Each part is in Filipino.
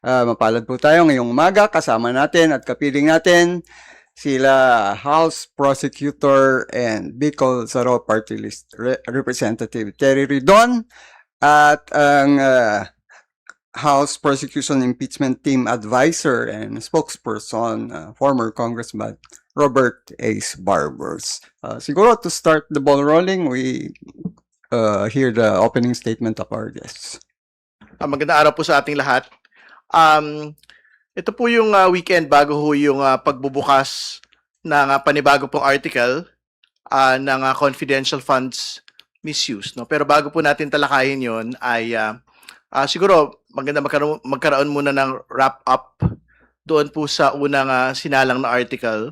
Mapalad po tayo ngayong umaga. Kasama natin at kapiling natin sila House Prosecutor and Bicol Saro Party List Representative Terry Ridon at ang House Prosecution Impeachment Team Advisor and Spokesperson, former Congressman Robert Ace Barbers. Siguro to start the ball rolling, we hear the opening statement of our guests. Magandang araw po sa ating lahat. Ito po yung weekend bago ho yung pagbubukas ng panibago pong article ng confidential funds misuse. No? Pero bago po natin talakayin yon ay siguro maganda magkaroon muna ng wrap-up doon po sa unang sinalang na article.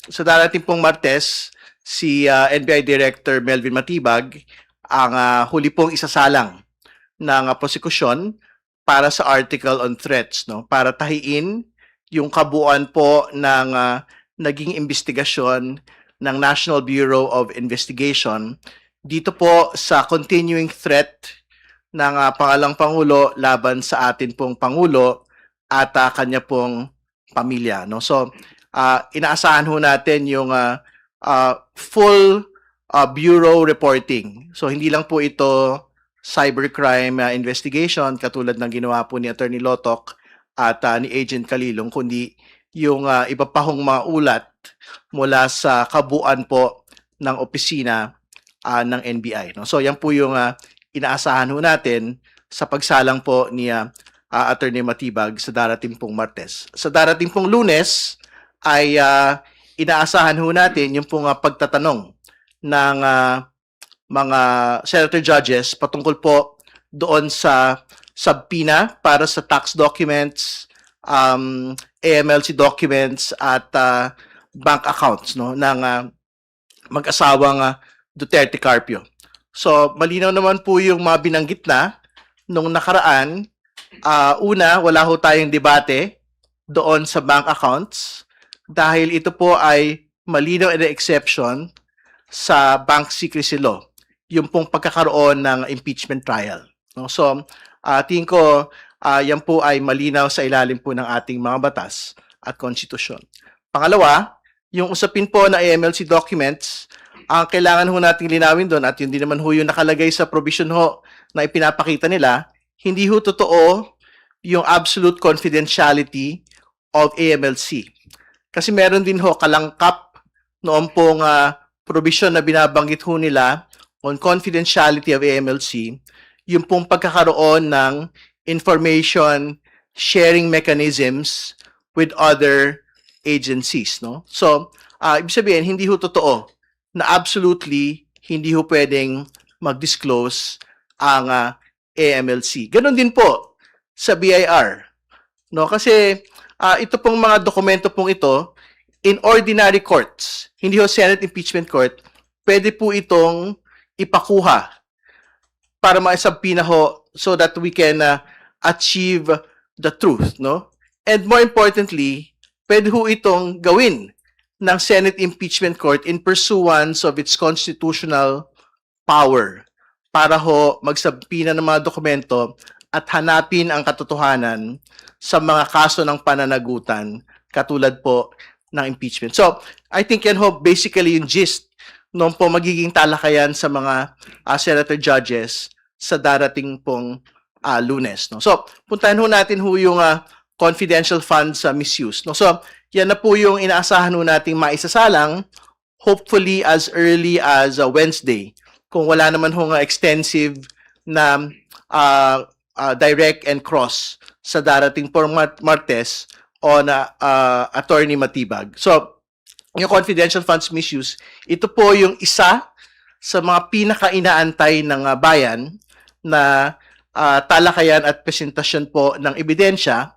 Sa darating pong Martes, si NBI Director Melvin Matibag ang huli pong isasalang ng prosekusyon para sa article on threats, no? Para tahiin yung kabuuan po ng naging investigasyon ng National Bureau of Investigation dito po sa continuing threat ng pangalang Pangulo laban sa atin pong Pangulo at kanya pong pamilya, no? So, inaasahan ho natin yung full bureau reporting. So, hindi lang po ito cybercrime investigation katulad ng ginawa po ni Attorney Lotok at ni Agent Kalilong, kundi yung iba pa hong mga ulat mula sa kabuuan po ng opisina ng NBI. No? So yan po yung inaasahan ho natin sa pagsalang po ni Attorney Matibag sa darating pong Martes. Sa darating pong Lunes ay inaasahan ho natin yung pong pagtatanong ng mga senator judges patungkol po doon sa subpoena para sa tax documents, AMLC documents at bank accounts, no, ng mag-asawang Duterte Carpio. So malinaw naman po yung mga binanggit na nung nakaraan. Una, wala ho tayong debate doon sa bank accounts dahil ito po ay malinaw and exception sa bank secrecy law, yung pong pagkakaroon ng impeachment trial. No? So, tingin ko, yan po ay malinaw sa ilalim po ng ating mga batas at konstitusyon. Pangalawa, yung usapin po na AMLC documents, ang kailangan ho nating linawin doon at yun din naman ho yung nakalagay sa provision ho na ipinapakita nila, hindi ho totoo yung absolute confidentiality of AMLC. Kasi meron din ho kalangkap noon pong provision na binabanggit ho nila on confidentiality of AMLC, yung pong pagkakaroon ng information sharing mechanisms with other agencies, no? So, ibig sabihin, hindi ho totoo na absolutely hindi ho pwedeng mag-disclose ang AMLC. Ganon din po sa BIR, no? Kasi ito pong mga dokumento pong ito, in ordinary courts, hindi ho Senate Impeachment Court, pwede po itong ipakuha para maisabpina ho so that we can achieve the truth, no? And more importantly, pwede ho itong gawin ng Senate Impeachment Court in pursuance of its constitutional power para ho magsabpina ng mga dokumento at hanapin ang katotohanan sa mga kaso ng pananagutan katulad po ng impeachment. So, I think yan ho basically yung gist noon po magiging talakayan sa mga senator judges sa darating pong Lunes. No? So, puntahan ho natin ho yung confidential funds misuse. No? So, yan na po yung inaasahan ho nating maisasalang hopefully as early as Wednesday. Kung wala naman ho extensive na direct and cross sa darating pong Martes on Attorney Matibag. So, yung confidential funds misuse, ito po yung isa sa mga pinaka-inaantay ng bayan na talakayan at presentasyon po ng ebidensya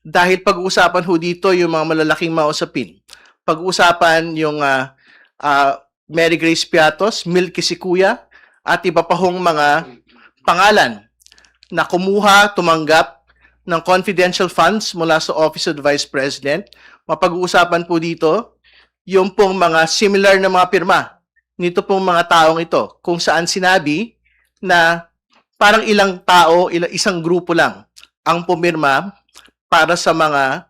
dahil pag-uusapan ho dito yung mga malalaking mausapin. Pag-uusapan yung Mary Grace Piatos, Milky Sikuya, at iba pa hong mga pangalan na kumuha, tumanggap ng confidential funds mula sa Office of the Vice President. Mapag-uusapan po dito yung pong mga similar na mga pirma nito pong mga taong ito, kung saan sinabi na parang ilang tao, isang grupo lang ang pumirma para sa mga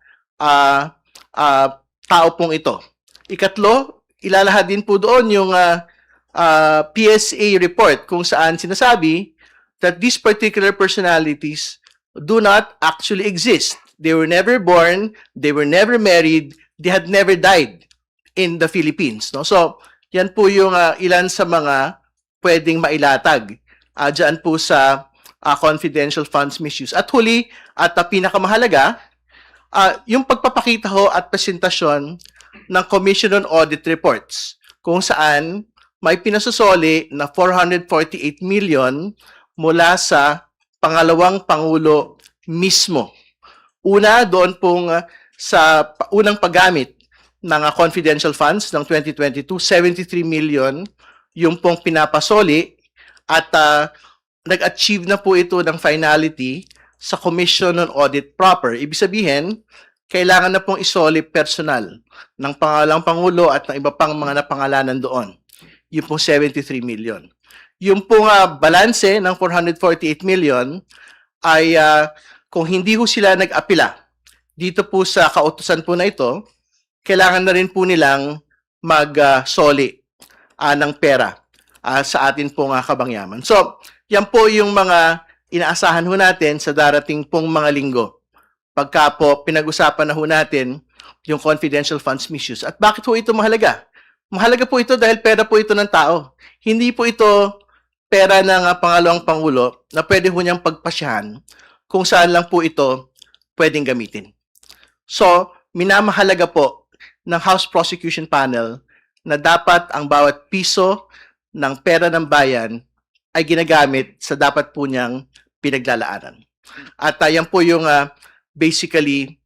tao pong ito. Ikatlo, ilalahad din po doon yung PSA report kung saan sinasabi that these particular personalities do not actually exist. They were never born, they were never married, they had never died in the Philippines. No? So, yan po yung ilan sa mga pwedeng mailatag dyan po sa confidential funds misuse. At huli, at pinakamahalaga, yung pagpapakita ho at presentasyon ng Commission on Audit Reports kung saan may pinasosoli na 448 million mula sa pangalawang Pangulo mismo. Una, doon pong sa unang paggamit ng confidential funds ng 2022, 73 million yung pong pinapasoli at nag-achieve na po ito ng finality sa Commission on Audit proper. Ibig sabihin, kailangan na pong isoli personal ng pangalang Pangulo at ng iba pang mga napangalanan doon. Yung pong 73 million. Yung pong balanse ng 448 million ay kung hindi ho sila nag-apila dito po sa kautusan po na ito, kailangan na rin po nilang mag-soli ng pera sa atin pong kabangyaman. So, yan po yung mga inaasahan ho natin sa darating pong mga linggo. Pagka po pinag-usapan na ho natin yung confidential funds misuse. At bakit ho ito mahalaga? Mahalaga po ito dahil pera po ito ng tao. Hindi po ito pera ng pangalawang Pangulo na pwede ho niyang pagpasyahan kung saan lang po ito pwedeng gamitin. So, minamahalaga po ng House Prosecution Panel na dapat ang bawat piso ng pera ng bayan ay ginagamit sa dapat po niyang pinaglalaanan. At yan po yung basically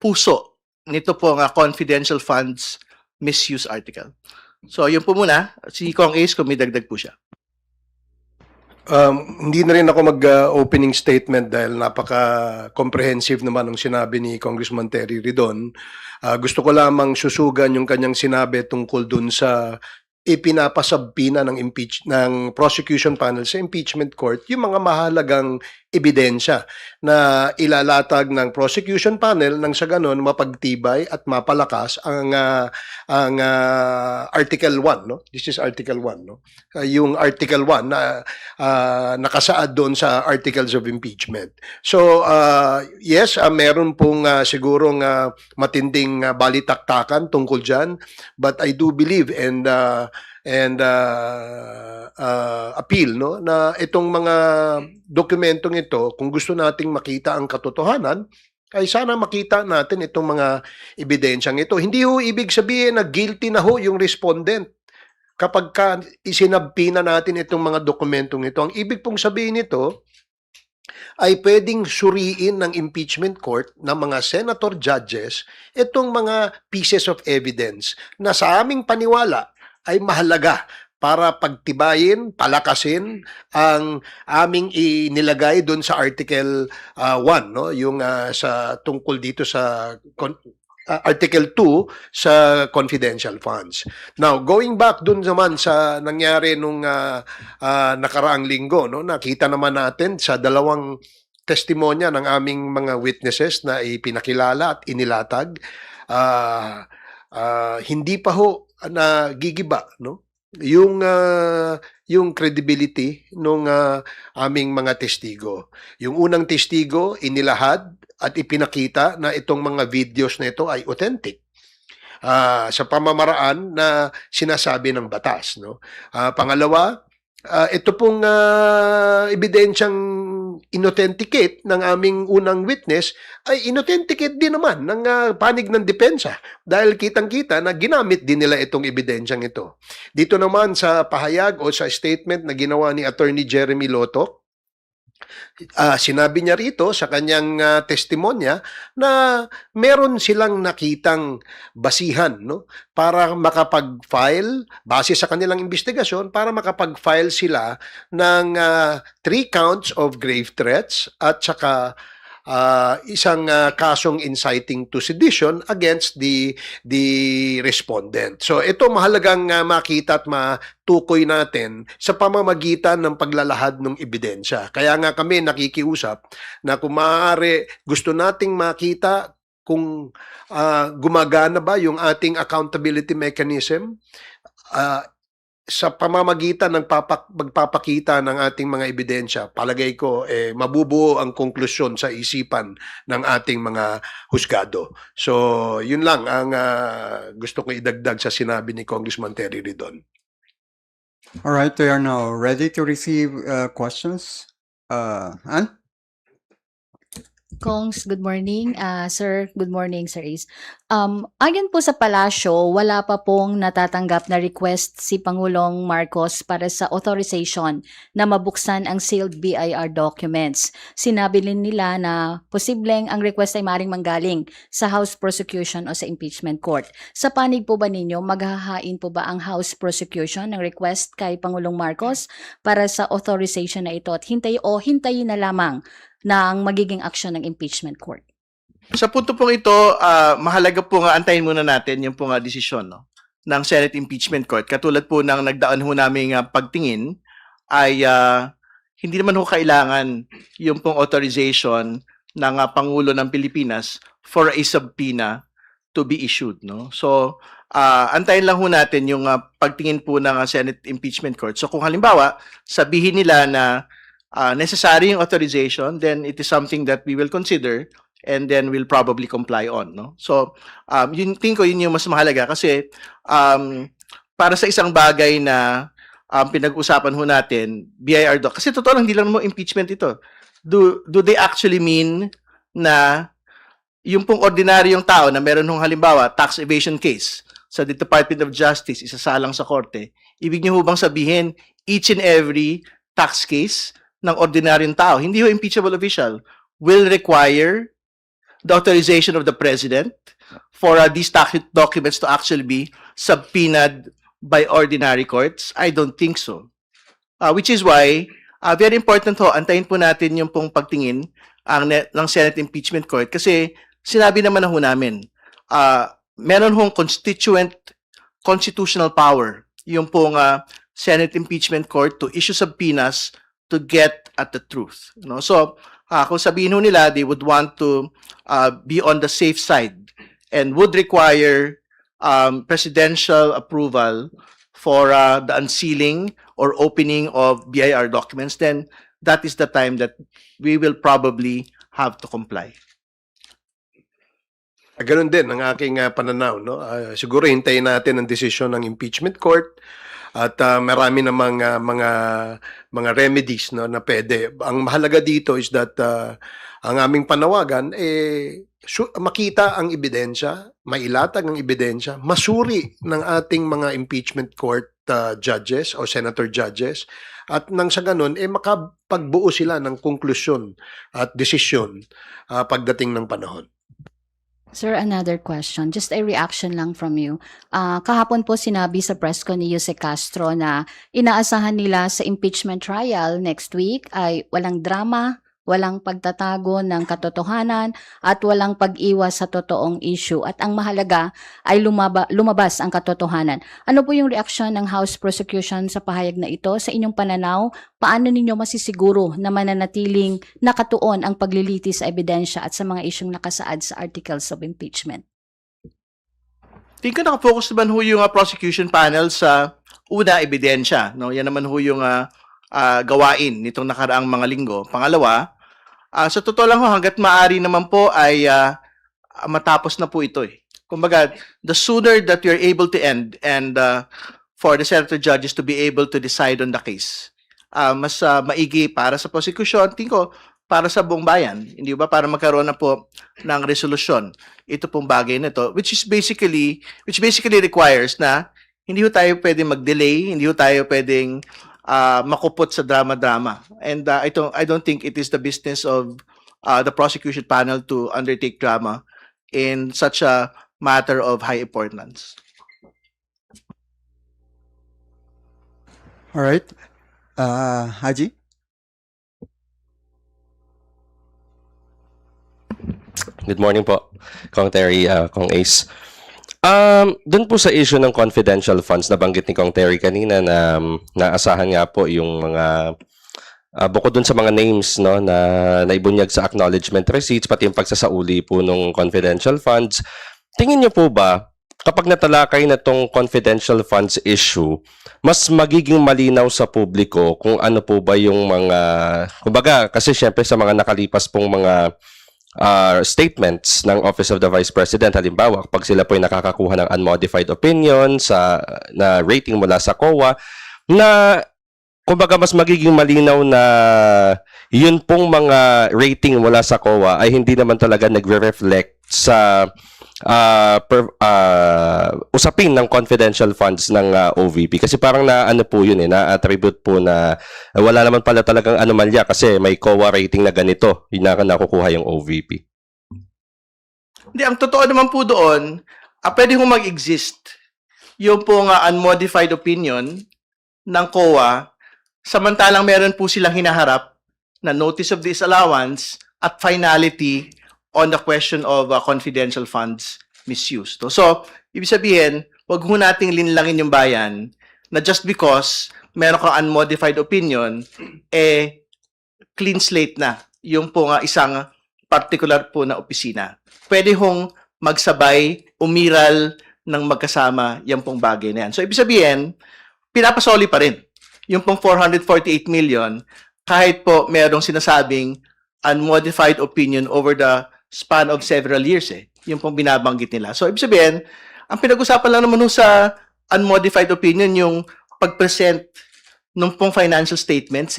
puso nito po ang confidential funds misuse article. So, yun po muna. Si Kong Ace, kung may dagdag po siya. Hindi na rin ako mag-opening statement dahil napaka-comprehensive naman ang sinabi ni Congressman Terry Ridon. Gusto ko lamang susugan yung kanyang sinabi tungkol dun sa ipinapasabpina ng prosecution panel sa impeachment court yung mga mahalagang ebidensya na ilalatag ng prosecution panel nang sa ganon mapagtibay at mapalakas ang Article 1, no? This is Article 1, no? Yung Article 1 na nakasaad doon sa Articles of Impeachment. So, yes, meron pong sigurong matinding balitaktakan tungkol dyan, but I do believe and appeal, no, na itong mga dokumentong ito, kung gusto nating makita ang katotohanan, ay sana makita natin itong mga ebidensyang ito. Hindi ho ibig sabihin na guilty na ho yung respondent kapag isinabpi na natin itong mga dokumentong ito. Ang ibig pong sabihin nito ay pwedeng suriin ng impeachment court ng mga senator judges itong mga pieces of evidence na sa aming paniwala ay mahalaga para pagtibayin, palakasin ang aming inilagay doon sa Article 1, no? Yung sa tungkol dito sa Article 2 sa confidential funds. Now, going back doon naman sa nangyari nung nakaraang linggo, no? Nakita naman natin sa dalawang testimonya ng aming mga witnesses na ipinakilala at inilatag, hindi pa ho nagigiba, no? Yung credibility nung aming mga testigo. Yung unang testigo inilahad at ipinakita na itong mga videos na ito ay authentic sa pamamaraan na sinasabi ng batas, no? Pangalawa, ito pong ebidensyang inauthenticate ng aming unang witness ay inauthenticate din naman ng panig ng depensa dahil kitang-kita na ginamit din nila itong ebidensyang ito. Dito naman sa pahayag o sa statement na ginawa ni Attorney Jeremy Loto, sinabi niya rito sa kanyang testimonya na meron silang nakitang basihan, no, para makapag-file base sa kanilang investigasyon para makapag-file sila ng 3 counts of grave threats at saka isang kasong inciting to sedition against the respondent. So ito mahalagang makita at matukoy natin sa pamamagitan ng paglalahad ng ebidensya. Kaya nga kami nakikiusap na kung maaari gusto nating makita kung gumagana ba yung ating accountability mechanism sa pamamagitan ng magpapakita ng ating mga ebidensya. Palagay ko mabubuo ang konklusyon sa isipan ng ating mga husgado. So yun lang ang gusto ko idagdag sa sinabi ni Congressman Terry Ridon. All right, we are now ready to receive questions. Ann? Kongs, good morning. Sir, good morning, Sir Ace. Ayon po sa palasyo, wala pa pong natatanggap na request si Pangulong Marcos para sa authorization na mabuksan ang sealed BIR documents. Sinabi din nila na posibleng ang request ay maring manggaling sa House Prosecution o sa Impeachment Court. Sa panig po ba ninyo, maghahain po ba ang House Prosecution ng request kay Pangulong Marcos para sa authorization na ito at hintayin na lamang ng magiging aksyon ng impeachment court? Sa punto pong ito, mahalaga po nga antayin muna natin yung pong desisyon ng Senate Impeachment Court. Katulad po ng nagdaan ho namin pagtingin ay hindi naman ho kailangan yung pong authorization ng Pangulo ng Pilipinas for a subpoena to be issued. No? So, antayin lang ho natin yung pagtingin po ng Senate Impeachment Court. So, kung halimbawa, sabihin nila na necessary yung authorization, then it is something that we will consider and then we'll probably comply on. No? So, tingin ko yun yung mas mahalaga kasi para sa isang bagay na pinag-usapan ho natin, BIR doc, kasi totoo lang, hindi lang mo impeachment ito. Do they actually mean na yung pong ordinaryong tao na meron hong halimbawa tax evasion case sa the Department of Justice, isasalang sa korte, ibig niyo ho bang sabihin each and every tax case ng ordinaryong tao, hindi ho impeachable official, will require the authorization of the President for these tax documents to actually be subpoenaed by ordinary courts? I don't think so. Which is why, very important ho, antayin po natin yung pong pagtingin ng Senate Impeachment Court kasi sinabi naman na ho namin, meron hong constitutional power yung pong Senate Impeachment Court to issue subpoenas to get at the truth. No? So, kung sabihin ho nila, they would want to be on the safe side and would require presidential approval for the unsealing or opening of BIR documents, then that is the time that we will probably have to comply. Ganun din ang aking pananaw. No? Siguro hintayin natin ang desisyon ng impeachment court at marami namang mga remedies no, na pwede. Ang mahalaga dito is that ang aming panawagan makita ang ebidensya, mailatag ang ebidensya, masuri ng ating mga impeachment court judges o senator judges at nang sa ganun makapagbuo sila ng konklusyon at desisyon pagdating ng panahon. Sir, another question. Just a reaction lang from you. Kahapon po sinabi sa press ko ni Jose Castro na inaasahan nila sa impeachment trial next week ay walang drama, walang pagtatago ng katotohanan, at walang pag-iwas sa totoong issue. At ang mahalaga ay lumabas ang katotohanan. Ano po yung reaksyon ng House Prosecution sa pahayag na ito? Sa inyong pananaw, paano ninyo masisiguro na mananatiling nakatuon ang paglilitis sa ebidensya at sa mga isyong nakasaad sa articles of impeachment? Tingin ko nakafocus naman ho yung prosecution panel sa una, ebidensya. No? Yan naman ho yung gawain nitong nakaraang mga linggo. Pangalawa, sa totoo lang ho, hanggat maaari naman po ay matapos na po ito. Kumbaga, the sooner that you're able to end and for the senator judges to be able to decide on the case, mas maigi para sa prosecution, tingin ko, para sa buong bayan. Hindi ba? Para magkaroon na po ng resolusyon. Ito pong bagay na ito, which basically requires na hindi ho tayo pwedeng mag-delay, hindi ho tayo pwedeng makupot sa drama-drama. And I don't think it is the business of the prosecution panel to undertake drama in such a matter of high importance. All right. Haji? Good morning po, Kong Terry, Kong Ace. Doon po sa issue ng confidential funds, nabanggit ni Kong Terry kanina na naasahan nga po yung mga bukod dun sa mga names no na naibunyag sa acknowledgement receipts pati yung pagsasauli po ng confidential funds. Tingin niyo po ba kapag natalakay na tong confidential funds issue, mas magiging malinaw sa publiko kung ano po ba yung mga kumbaga kasi syempre sa mga nakalipas pong mga statements ng Office of the Vice President, halimbawa, pag sila po ay nakakakuha ng unmodified opinion na rating mula sa COA, na kumbaga mas magiging malinaw na yun pong mga rating mula sa COA ay hindi naman talaga nagre-reflect sa usapin ng confidential funds ng OVP. Kasi parang na po yun na-attribute po na wala naman pala talagang anomalya kasi may COA rating na ganito, yun na nakukuha yung OVP. Hindi, ang totoo naman po doon, pwede hong mag-exist yung pong unmodified opinion ng COA, samantalang meron po silang hinaharap na notice of disallowance at finality on the question of confidential funds misuse. No? So, ibig sabihin, wag ho nating linlangin yung bayan na just because meron kang unmodified opinion, clean slate na yung po nga isang particular po na opisina. Pwede hong magsabay, umiral ng magkasama yung pong bagay na yan. So, ibig sabihin, pinapasoli pa rin yung pong 448 million kahit po merong sinasabing unmodified opinion over the span of several years yung pong binabanggit nila. So, ibig sabihin, ang pinag-usapan lang naman sa unmodified opinion yung pag-present nung pong financial statements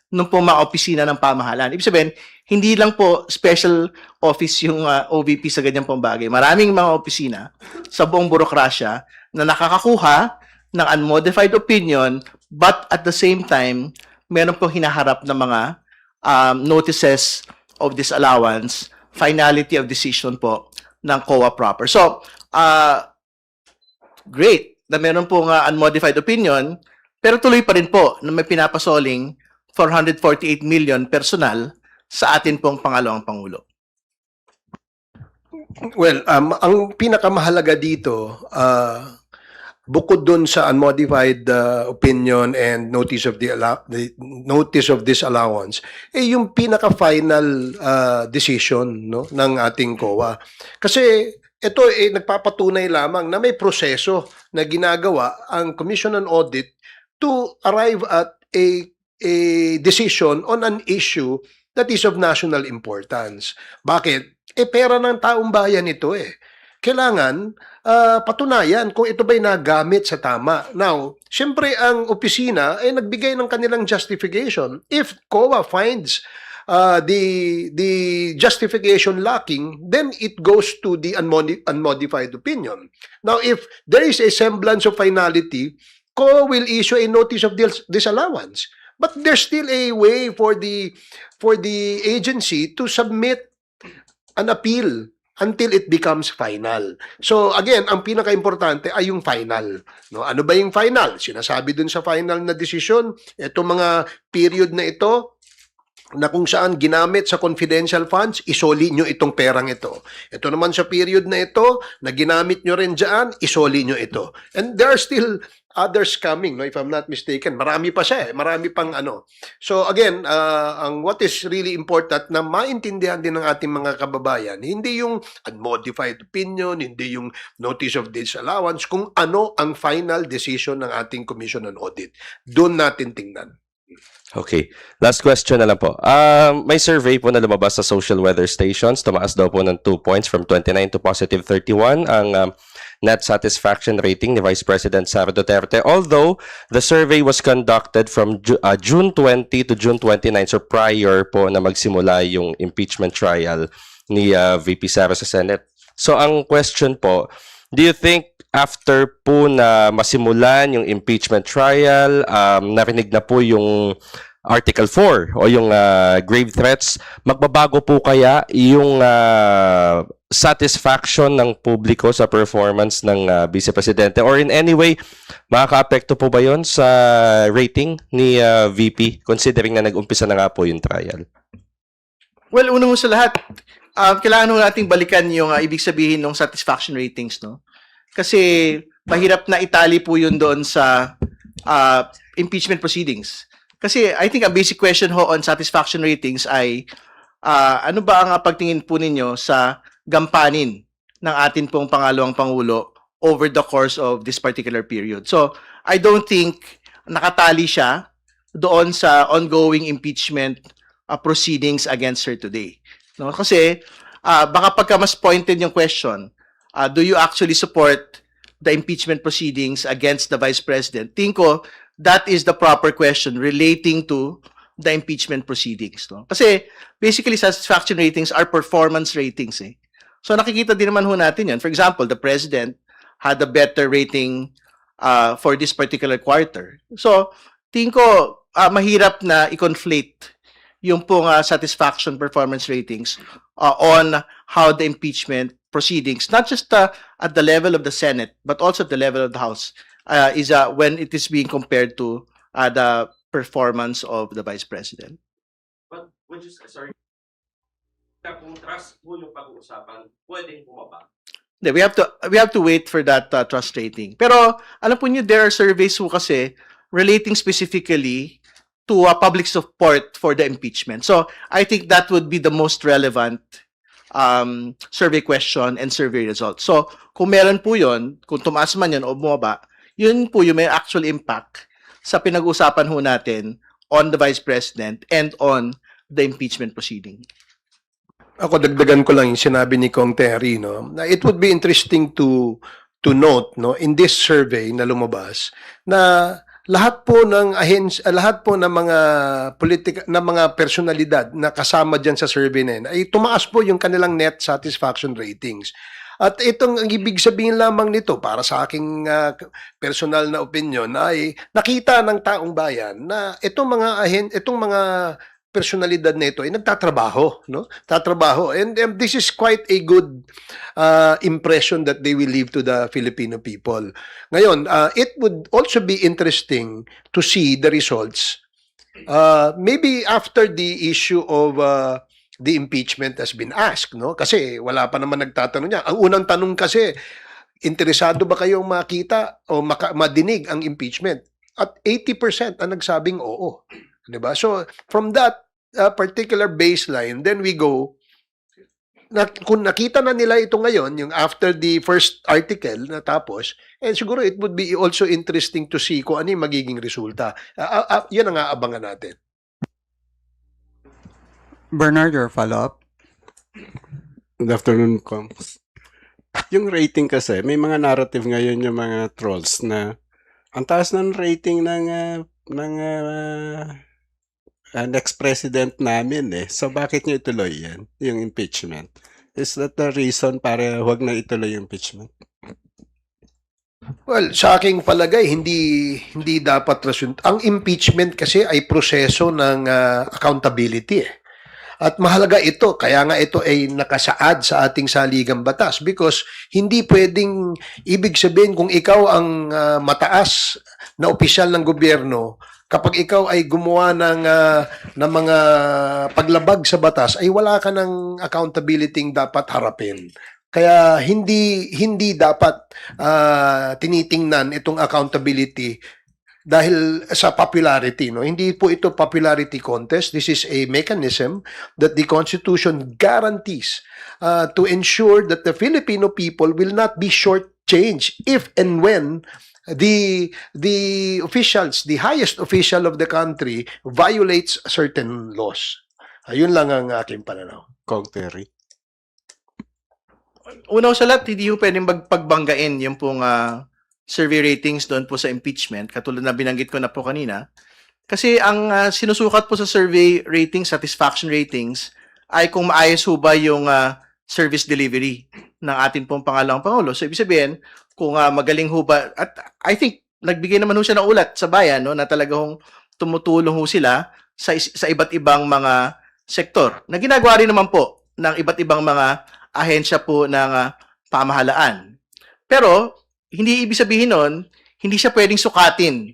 nung pong mga opisina ng pamahalaan. Ibig sabihin, hindi lang po special office yung OVP sa ganyan pong bagay. Maraming mga opisina sa buong burokrasya na nakakakuha ng unmodified opinion but at the same time, meron pong hinaharap na mga notices of disallowance, finality of decision po ng COA proper. So, great na meron pong unmodified opinion, pero tuloy pa rin po na may pinapasoling 448 million personal sa atin pong pangalawang Pangulo. Well, ang pinakamahalaga dito, bukod dun sa unmodified opinion and notice of notice of disallowance, yung pinaka-final decision no ng ating COA. Kasi ito nagpapatunay lamang na may proseso na ginagawa ang Commission on Audit to arrive at a decision on an issue that is of national importance. Bakit? Pera ng taong bayan ito Kailangan patunayan kung ito ba'y nagamit sa tama. Now, syempre ang opisina ay nagbigay ng kanilang justification. If COA finds the justification lacking, then it goes to the unmodified opinion. Now, if there is a semblance of finality, COA will issue a notice of disallowance. But there's still a way for the agency to submit an appeal until it becomes final. So again, ang pinaka-importante ay yung final. No, ano ba yung final? Sinasabi dun sa final na desisyon, itong mga period na ito na kung saan ginamit sa confidential funds, isoli nyo itong perang ito. Ito naman sa period na ito, na ginamit nyo rin dyan, isoli nyo ito. And there are still others coming, no, if I'm not mistaken. Marami pa siya marami pang ano. So again, ang what is really important na maintindihan din ng ating mga kababayan, hindi yung unmodified opinion, hindi yung notice of disallowance, kung ano ang final decision ng ating Commission on Audit. Doon natin tingnan. Okay. Last question na lang po. May survey po na lumabas sa social weather stations. Tumaas daw po ng 2 points from 29 to positive 31 ang net satisfaction rating ni Vice President Sara Duterte. Although, the survey was conducted from June 20 to June 29, so prior po na magsimula yung impeachment trial ni VP Sara sa Senate. So, ang question po, do you think after po na masimulan yung impeachment trial, narinig na po yung Article 4 o yung grave threats, magbabago po kaya yung satisfaction ng publiko sa performance ng Vice Presidente? Or in any way, makaka-apekto po ba yon sa rating ni VP considering na nag-umpisa na nga po yung trial? Well, una mo sa lahat, kailangan ho nating balikan yung ibig sabihin ng satisfaction ratings, no? Kasi mahirap na itali po yun doon sa impeachment proceedings. Kasi I think ang basic question ho on satisfaction ratings ay ano ba ang pagtingin po ninyo sa gampanin ng atin pong pangalawang Pangulo over the course of this particular period. So, I don't think nakatali siya doon sa ongoing impeachment proceedings against her today. No? Kasi baka pagka mas pointed yung question, do you actually support the impeachment proceedings against the Vice President? Tingin ko, that is the proper question relating to the impeachment proceedings. No? Kasi basically, satisfaction ratings are performance ratings. Eh. So nakikita din naman ho natin yan. For example, the President had a better rating for this particular quarter. So, tingin ko, mahirap na i-conflate yung pong satisfaction performance ratings on how the impeachment proceedings, not just at the level of the Senate, but also at the level of the House, is when it is being compared to the performance of the Vice President. But, sorry, kung trust po yung pag-uusapan, pwedeng bumaba. We have to wait for that trust rating. Pero alam po niyo, there are surveys po kasi relating specifically to public support for the impeachment. So I think that would be the most relevant survey question and survey result. So kung meron po yun, kung tumaas man yun o bumaba, yun po yung may actual impact sa pinag-usapan ho natin on the Vice President and on the impeachment proceeding. Ako, dagdagan ko lang yung sinabi ni Kong Terry, no? Na it would be interesting to note, no, in this survey na lumabas, na lahat po ng lahat po ng mga mga personalidad na kasama diyan sa survey na yun, ay tumaas po yung kanilang net satisfaction ratings. At itong ang ibig sabihin lamang nito para sa aking personal na opinion ay nakita ng taong bayan na itong mga personalidad nito ay nagtatrabaho, no? Tatrabaho. And this is quite a good impression that they will leave to the Filipino people. Ngayon, it would also be interesting to see the results. Maybe after the issue of the impeachment has been asked, no? Kasi wala pa naman nagtatanong niya. Ang unang tanong kasi, interesado ba kayong makita o madinig ang impeachment? At 80% ang nagsabing oo. Diba? So, from that particular baseline, then we go, kung nakita na nila ito ngayon, yung after the first article na tapos, siguro it would be also interesting to see kung ano yung magiging resulta. Yan ang aabangan natin. Bernard, your follow-up? Good afternoon, Coms. Yung rating kasi, may mga narrative ngayon yung mga trolls na ang taas ng rating ng next president namin eh. So bakit niyo ituloy yan, yung impeachment? Is that the reason para huwag na ituloy yung impeachment? Well, sa aking palagay, hindi dapat rason. Ang impeachment kasi ay proseso ng accountability eh. At mahalaga ito, kaya nga ito ay nakasaad sa ating saligang batas because hindi pwedeng ibig sabihin kung ikaw ang mataas na opisyal ng gobyerno, kapag ikaw ay gumawa ng mga paglabag sa batas, ay wala ka ng accountability dapat harapin. Kaya hindi dapat tinitingnan itong accountability dahil sa popularity, no? Hindi po ito popularity contest. This is a mechanism that the Constitution guarantees to ensure that the Filipino people will not be shortchanged if and when the officials, the highest official of the country violates certain laws. Ayun lang ang aking pananaw. Kong Terry. Una sa lahat, hindi po pwedeng pagbanggain yung pong survey ratings doon po sa impeachment, katulad na binanggit ko na po kanina. Kasi ang sinusukat po sa survey ratings, satisfaction ratings, ay kung maayos ho ba yung service delivery ng ating pong pangalawang Pangulo. So, ibig sabihin, kung magaling ho ba, at I think, nagbigay naman ho siya ng ulat sa bayan, no, na talagang tumutulong ho sila sa iba't ibang mga sektor. Na ginagawa rin naman po ng iba't ibang mga ahensya po ng pamahalaan. Pero, hindi ibig sabihin nun, hindi siya pwedeng sukatin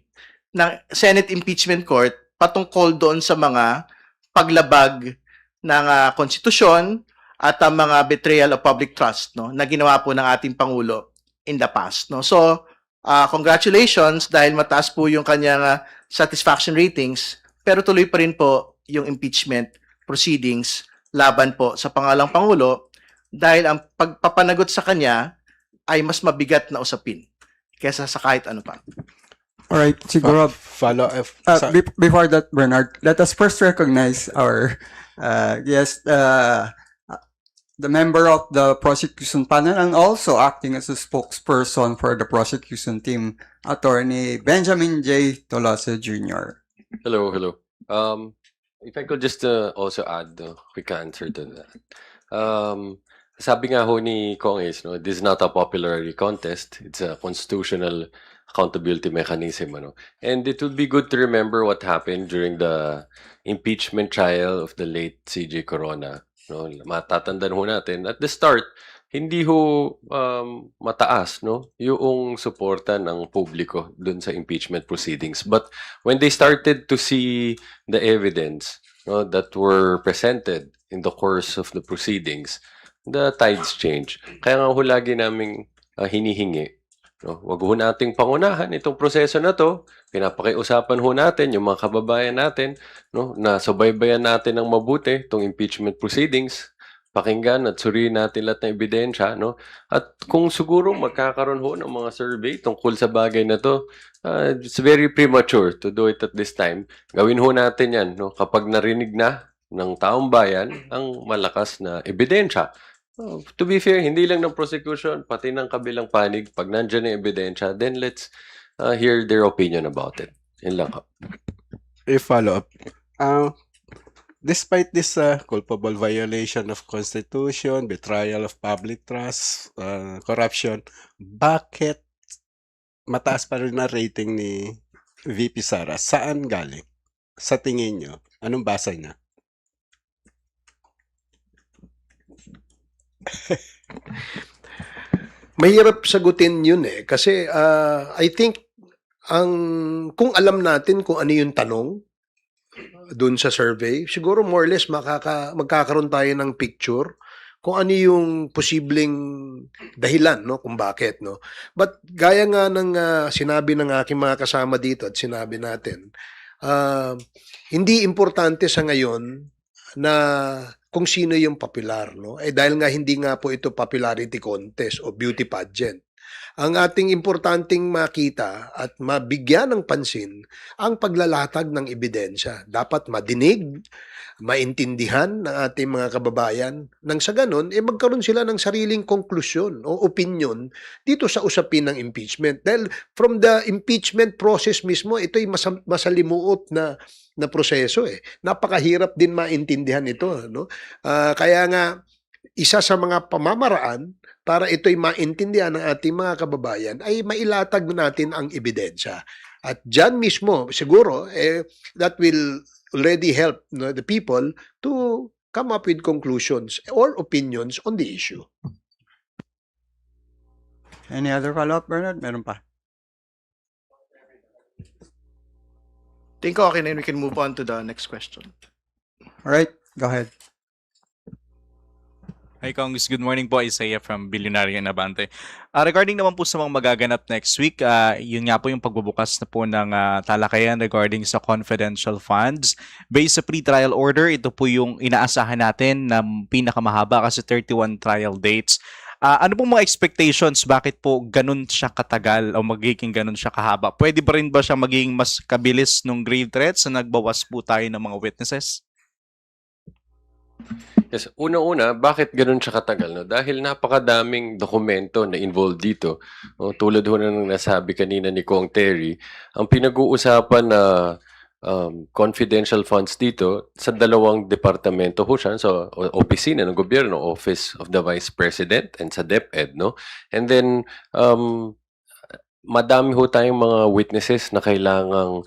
ng Senate Impeachment Court patungkol doon sa mga paglabag ng konstitusyon at ang mga betrayal of public trust, no, na ginawa po ng ating Pangulo in the past, no. So, congratulations dahil mataas po yung kanyang satisfaction ratings, pero tuloy pa rin po yung impeachment proceedings laban po sa pangalang Pangulo dahil ang pagpapanagot sa kanya ay mas mabigat na usapin kaysa sa kahit ano pa. Alright, siguro, Follow before that, Bernard, let us first recognize our guest, the member of the prosecution panel and also acting as a spokesperson for the prosecution team, Attorney Benjamin J. Tolosa Jr. Hello, hello. If I could just also add a quick answer to that. Sabi nga ho ni Kong Ace, no, this is not a popularity contest. It's a constitutional accountability mechanism. Ano? And it would be good to remember what happened during the impeachment trial of the late CJ Corona. No? Matatandaan ho natin, at the start, hindi ho mataas no yung suporta ng publiko dun sa impeachment proceedings. But when they started to see the evidence no, that were presented in the course of the proceedings, the tides change. Kaya nga ho lagi naming hinihingi. No, wag ho nating pangunahan itong proseso na to. Pinapakiusapan ho natin yung mga kababayan natin, no, na subaybayan natin ng mabuti itong impeachment proceedings. Pakinggan at suriin natin lahat ng ebidensya, no? At kung siguro magkakaroon ho ng mga survey tungkol sa bagay na to, it's very premature to do it at this time. Gawin ho natin yan, no? Kapag narinig na ng taong bayan ang malakas na ebidensya. To be fair, hindi lang ng prosecution, pati ng kabilang panig, pag nandyan ang ebidensya, then let's hear their opinion about it. Yun lang. a follow-up. Despite this culpable violation of Constitution, betrayal of public trust, corruption, bakit mataas pa rin na rating ni VP Sara? Saan galing? Sa tingin nyo? Anong basa niya? Mahirap sagutin yun kasi I think kung alam natin kung ano yung tanong doon sa survey, siguro more or less magkakaroon tayo ng picture kung ano yung posibleng dahilan no kung bakit no. But gaya nga ng sinabi ng aking mga kasama dito at sinabi natin, hindi importante sa ngayon na kung sino yung popular no, dahil nga hindi nga po ito popularity contest o beauty pageant. Ang ating importanteng makita at mabigyan ng pansin ang paglalatag ng ebidensya. Dapat madinig, maintindihan ng ating mga kababayan nang sa ganun magkaroon sila ng sariling konklusyon o opinion dito sa usapin ng impeachment. Dahil from the impeachment process mismo, ito'y masalimuot na proseso Napakahirap din maintindihan ito, no? Kaya nga isa sa mga pamamaraan para ito'y maintindihan ng ating mga kababayan ay mailatag natin ang ebidensya. At diyan mismo siguro that will already help the people to come up with conclusions or opinions on the issue. Any other follow-up, Bernard? Meron pa. Think okay na yun, we can move on to the next question. Alright, go ahead. Hi, Congress. Good morning po. Isaiah from Billionaire and Abante. Regarding naman po sa mga magaganap next week, yun nga po yung pagbubukas na po ng talakayan regarding sa confidential funds. Based sa pre-trial order, ito po yung inaasahan natin na pinakamahaba kasi 31 trial dates. Ano pong mga expectations? Bakit po ganun siya katagal o magiging ganun siya kahaba? Pwede ba rin ba siya magiging mas kabilis nung grave threats na nagbawas po tayo ng mga witnesses? Yes, una-una, bakit ganun siya katagal? No? Dahil napakadaming dokumento na involved dito. No? Tulad ho na nang nasabi kanina ni Kong Terry, ang pinag-uusapan na confidential funds dito sa dalawang departamento ho siya, so opisina ng gobyerno, Office of the Vice President and sa DepEd, no? And then madami ho tayong mga witnesses na kailangang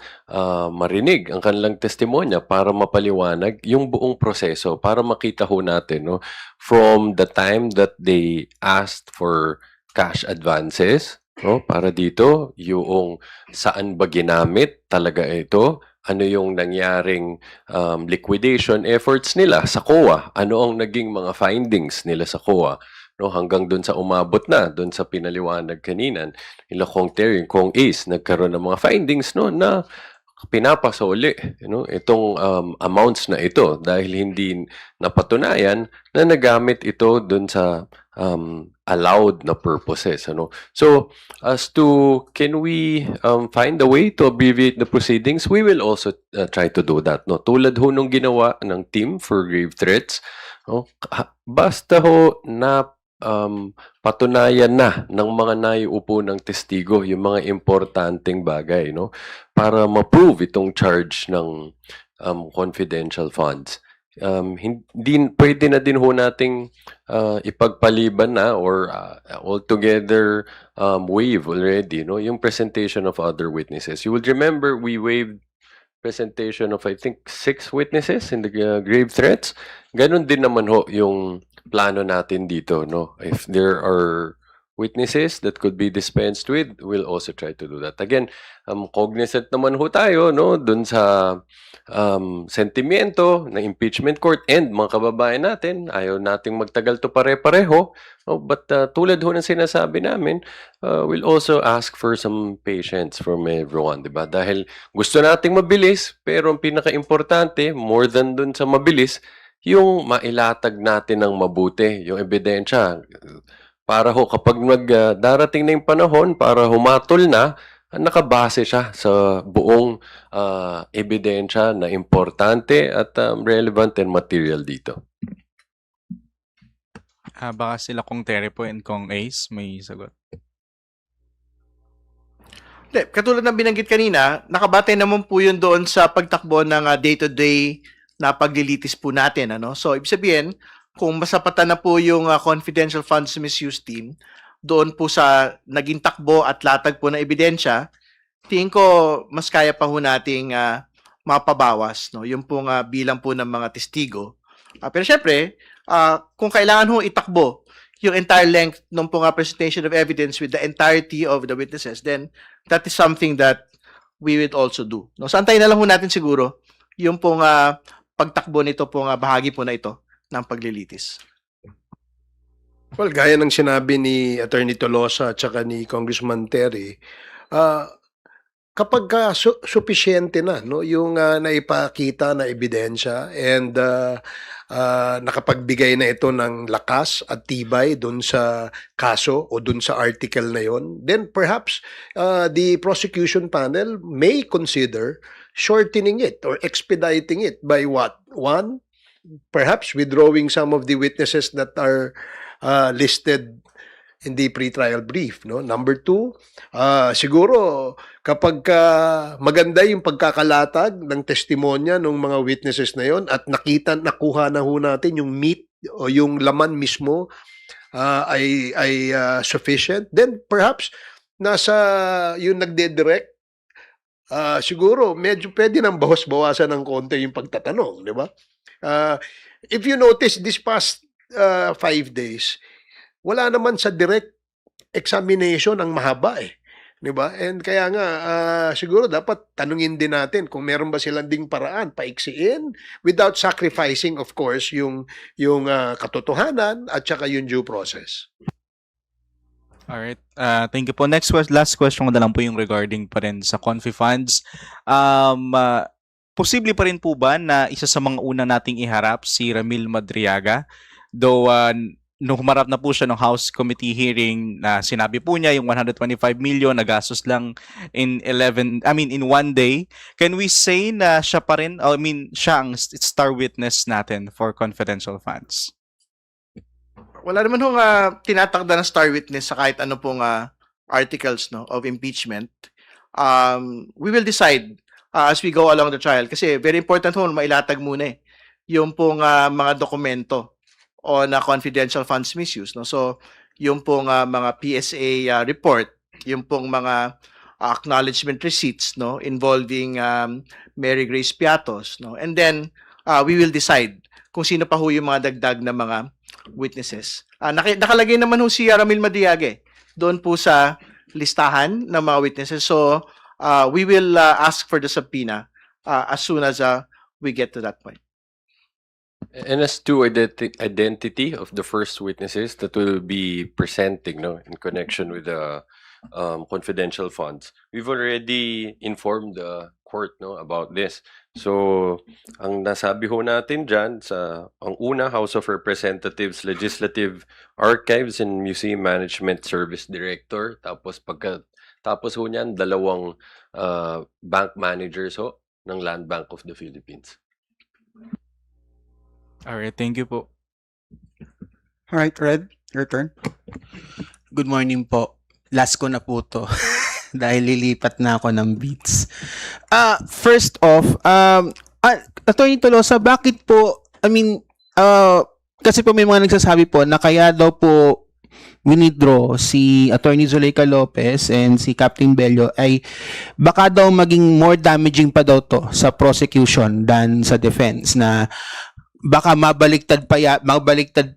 marinig ang kanilang testimonya para mapaliwanag yung buong proseso, para makita ho natin no, from the time that they asked for cash advances, no, para dito yung saan ba ginamit talaga ito, ano yung nangyaring liquidation efforts nila sa COA, ano ang naging mga findings nila sa COA, no, hanggang doon sa umabot na doon sa pinaliwanag kanina nila Kong Terry, Kong Ace, nagkaroon ng mga findings, no, na pinapasoli, itong amounts na ito dahil hindi napatunayan na nagamit ito doon sa allowed na purposes. So, as to can we find a way to abbreviate the proceedings, we will also try to do that. No? Tulad ho nung ginawa ng team for grave threats, no? Basta ho na patunayan na ng mga naiupo ng testigo yung mga importanteng bagay, no? Para ma-prove itong charge ng confidential funds. Hindi pwede na din ho nating ipagpaliban na or altogether waive already, no, yung presentation of other witnesses. You will remember we waived presentation of I think 6 witnesses in the grave threats. Ganon din naman ho yung plano natin dito, no. If there are witnesses that could be dispensed with, we'll also try to do that. Again, cognizant naman ho tayo, no, dun sa sentimiento ng impeachment court and mga kababayan natin, ayaw nating magtagal to pare-pareho, no? But tulad ho ng sinasabi namin, we'll also ask for some patience from everyone, di ba? Dahil gusto nating mabilis, pero ang pinaka-importante, more than dun sa mabilis, yung mailatag natin ng mabuti, yung ebidensya. Para ho kapag darating na yung panahon para humatol na, nakabase siya sa buong ebidensya na importante at relevant and material dito. Baka sila Kong Terry po and Kong Ace may sagot. Katulad ng binanggit kanina, nakabatay naman po yun doon sa pagtakbo ng day-to-day na paglilitis po natin. So, ibig sabihin, kung masapatan na po yung confidential funds misuse team, doon po sa naging takbo at latag po na ebidensya, tingin ko mas kaya pa po nating mapabawas, no? Yung pong bilang po ng mga testigo. Pero syempre, kung kailangan ho itakbo yung entire length ng pong presentation of evidence with the entirety of the witnesses, then that is something that we would also do. No? So, antayin na lang ho natin siguro yung pong pagtakbo nito pong bahagi po na ito ng paglilitis. Well, gaya ng sinabi ni Attorney Tolosa at saka ni Congressman Terry, kapag sufficiente na, no, yung naipakita na ebidensya and nakapagbigay na ito ng lakas at tibay dun sa kaso o dun sa article na yon, then perhaps the prosecution panel may consider shortening it or expediting it by what? One, perhaps withdrawing some of the witnesses that are listed in the pre-trial brief, no? Number 2, siguro kapag maganda yung pagkakalatag ng testimonya ng mga witnesses na yon at nakuha na ho natin yung meat o yung laman mismo ay sufficient, then perhaps nasa yung nagde-direct, siguro medyo pwede nang bawas-bawasan ng konti yung pagtatanong, di ba? If you notice this past 5 days, wala naman sa direct examination ang mahaba eh. 'Di ba? And kaya nga siguro dapat tanungin din natin kung meron ba silang ding paraan paiksiin without sacrificing of course yung katotohanan at saka yung due process. Alright. Thank you po. Last question ko na lang po yung regarding pa rin sa Confi Funds. Posible pa rin po ba na isa sa mga una nating iharap si Ramil Madriaga? Though nung humarap na po siya ng House Committee hearing na sinabi po niya yung 125 million na gastos lang in 1 day, can we say na siya pa rin, siya ang star witness natin for confidential funds? Wala naman hong tinatakda ng star witness sa kahit ano pong articles no of impeachment. We will decide as we go along the trial kasi very important ho mailatag muna yung pong mga dokumento o na confidential funds misuse, no? So, yung pong mga PSA report, yung pong mga acknowledgement receipts, no, involving Mary Grace Piatos, no? And then we will decide kung sino pa ho yung mga dagdag na mga witnesses. Nakalagay naman ho si Ramil Madriaga doon po sa listahan ng mga witnesses. So, we will ask for the subpoena as soon as we get to that point. And as to identity of the first witnesses that will be presenting, no, in connection with the confidential funds, we've already informed the court, no, about this. So, ang nasabi ho natin dyan ang una, House of Representatives Legislative Archives and Museum Management Service Director, tapos tapos ho niyan, dalawang bank managers ho ng Land Bank of the Philippines. Alright, thank you po. All right, Red, your turn. Good morning po. Last ko na po to. Dahil lilipat na ako ng beats. First off, Attorney Tolosa, bakit po, kasi po may mga nagsasabi po na kaya daw po winidraw si Attorney Zuleika Lopez and si Captain Bello ay baka daw maging more damaging pa daw to sa prosecution than sa defense, na baka mabaliktad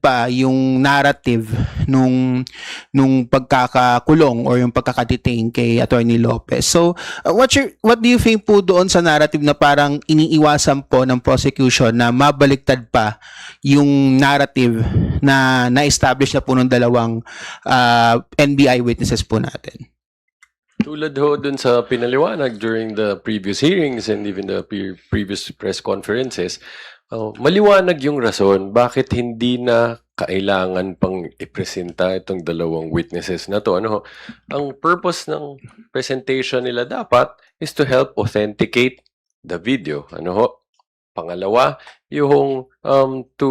pa yung narrative nung pagkakakulong or yung pagkakadetain kay Attorney Lopez. So, what do you think po doon sa narrative na parang iniiwasan po ng prosecution na mabaliktad pa yung narrative na na-establish na po ng dalawang NBI witnesses po natin? Tulad ho dun sa pinaliwanag during the previous hearings and even the previous press conferences, maliwanag yung rason bakit hindi na kailangan pang ipresenta itong dalawang witnesses na to. Ang purpose ng presentation nila dapat is to help authenticate the video. Pangalawa, yung to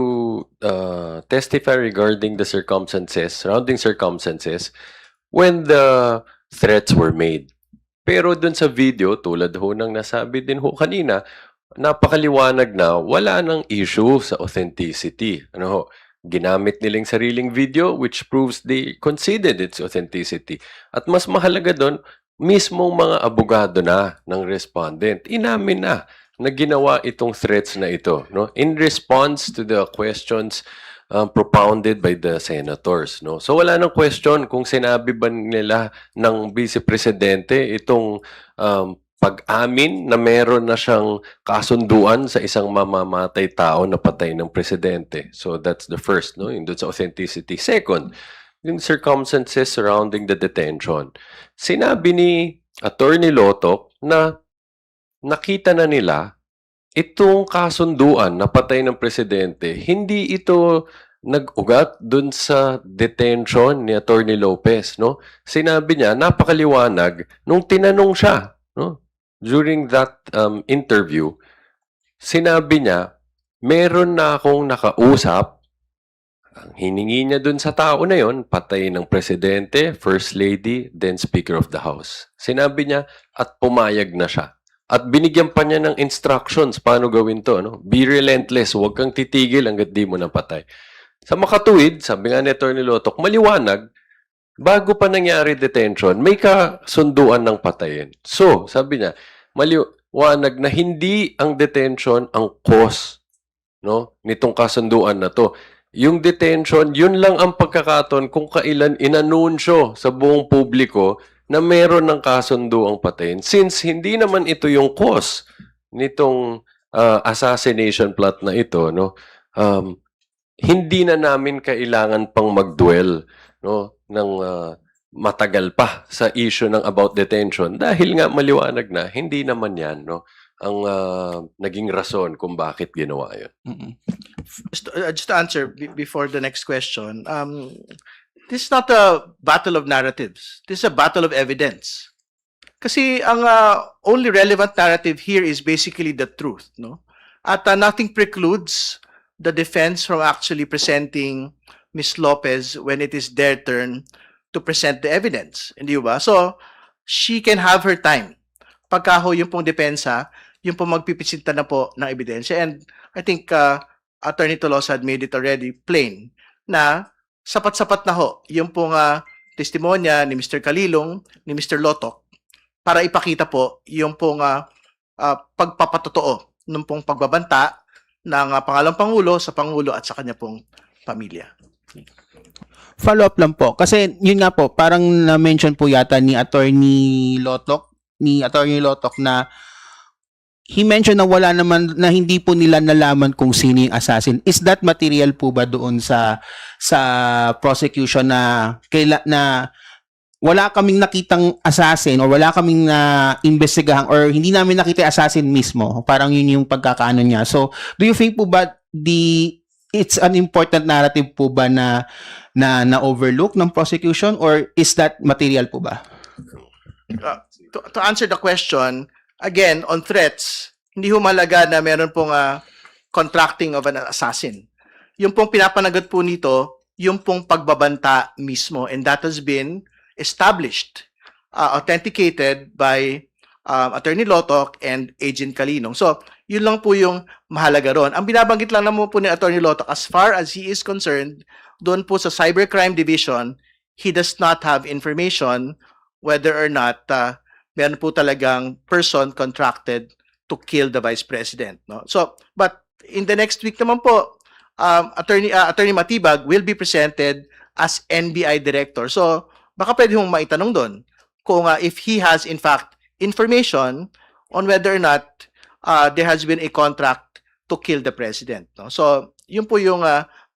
testify regarding the surrounding circumstances when the threats were made. Pero dun sa video, tulad ho ng nasabi din ho kanina, napakaliwanag na wala nang issue sa authenticity. Ginamit nilang sariling video which proves they conceded its authenticity. At mas mahalaga doon, mismong mga abogado na ng respondent, inamin na ginawa itong threats na ito, in response to the questions propounded by the senators. So wala nang question kung sinabi ba nila ng Vice Presidente itong pag-amin na meron na siyang kasunduan sa isang mamamatay tao na patay ng presidente. So that's the first, yung doon sa authenticity. Second, yung circumstances surrounding the detention. Sinabi ni Attorney Lotok na nakita na nila itong kasunduan na patay ng presidente, hindi ito nag-ugat dun sa detention ni Attorney Lopez. Sinabi niya, napakaliwanag, nung tinanong siya, during that interview, sinabi niya, meron na akong nakausap. Ang hiningi niya dun sa tao na yon, patay ng presidente, first lady, then speaker of the house. Sinabi niya, at pumayag na siya. At binigyan pa niya ng instructions paano gawin to. Be relentless, huwag kang titigil hanggat di mo napatay. Sa makatuwid, sabi nga ni Attorney Lotok, maliwanag, bago pa nangyari detention, may kasunduan ng patayin. So, sabi niya, maliwanag na hindi ang detention ang cause nitong kasunduan na to. Yung detention, yun lang ang pagkakaton kung kailan inanunsyo sa buong publiko na meron ng kasunduang patayin. Since hindi naman ito yung cause nitong assassination plot na ito, hindi na namin kailangan pang mag-dwell ng matagal pa sa issue ng about detention dahil nga maliwanag na hindi naman yan ang naging rason kung bakit ginawa yun. Just to answer before the next question, this is not a battle of narratives. This is a battle of evidence. Kasi ang only relevant narrative here is basically the truth, At nothing precludes the defense from actually presenting Ms. Lopez when it is their turn to present the evidence. Hindi ba? So, she can have her time. Pagka ho yung pong depensa, yung pong magpipisinta na po ng ebidensya. And I think Attorney Tolosa had made it already plain na sapat-sapat na ho yung pong testimonya ni Mr. Kalilong, ni Mr. Lotok para ipakita po yung pong pagpapatotoo ng pong pagbabanta ng pangalawang Pangulo sa Pangulo at sa kanya pong pamilya. Follow-up lang po. Kasi yun nga po, parang na-mention po yata ni Attorney Lotok na he mentioned na wala naman, na hindi po nila nalaman kung sino yung assassin. Is that material po ba doon sa prosecution na wala kaming nakitang assassin or wala kaming na investigahan or hindi namin nakita yung assassin mismo? Parang yun yung pagkakaano niya. So, do you think po ba it's an important narrative po ba na overlook ng prosecution, or is that material po ba? To answer the question, again, on threats, hindi humalaga na meron pong contracting of an assassin. Yung pong pinapanagot po nito, yung pong pagbabanta mismo, and that has been established, authenticated by Attorney Lotoc and Agent Calinong. So, yun lang po yung mahalaga ron. Ang binabanggit lang naman po ni Attorney Lotoc, as far as he is concerned, doon po sa Cybercrime Division, he does not have information whether or not meron po talagang person contracted to kill the Vice President. No? So, but in the next week naman po, Attorney Matibag will be presented as NBI Director. So, baka pwede mong maitanong doon kung if he has in fact information on whether or not there has been a contract to kill the President. No? So, yun po yung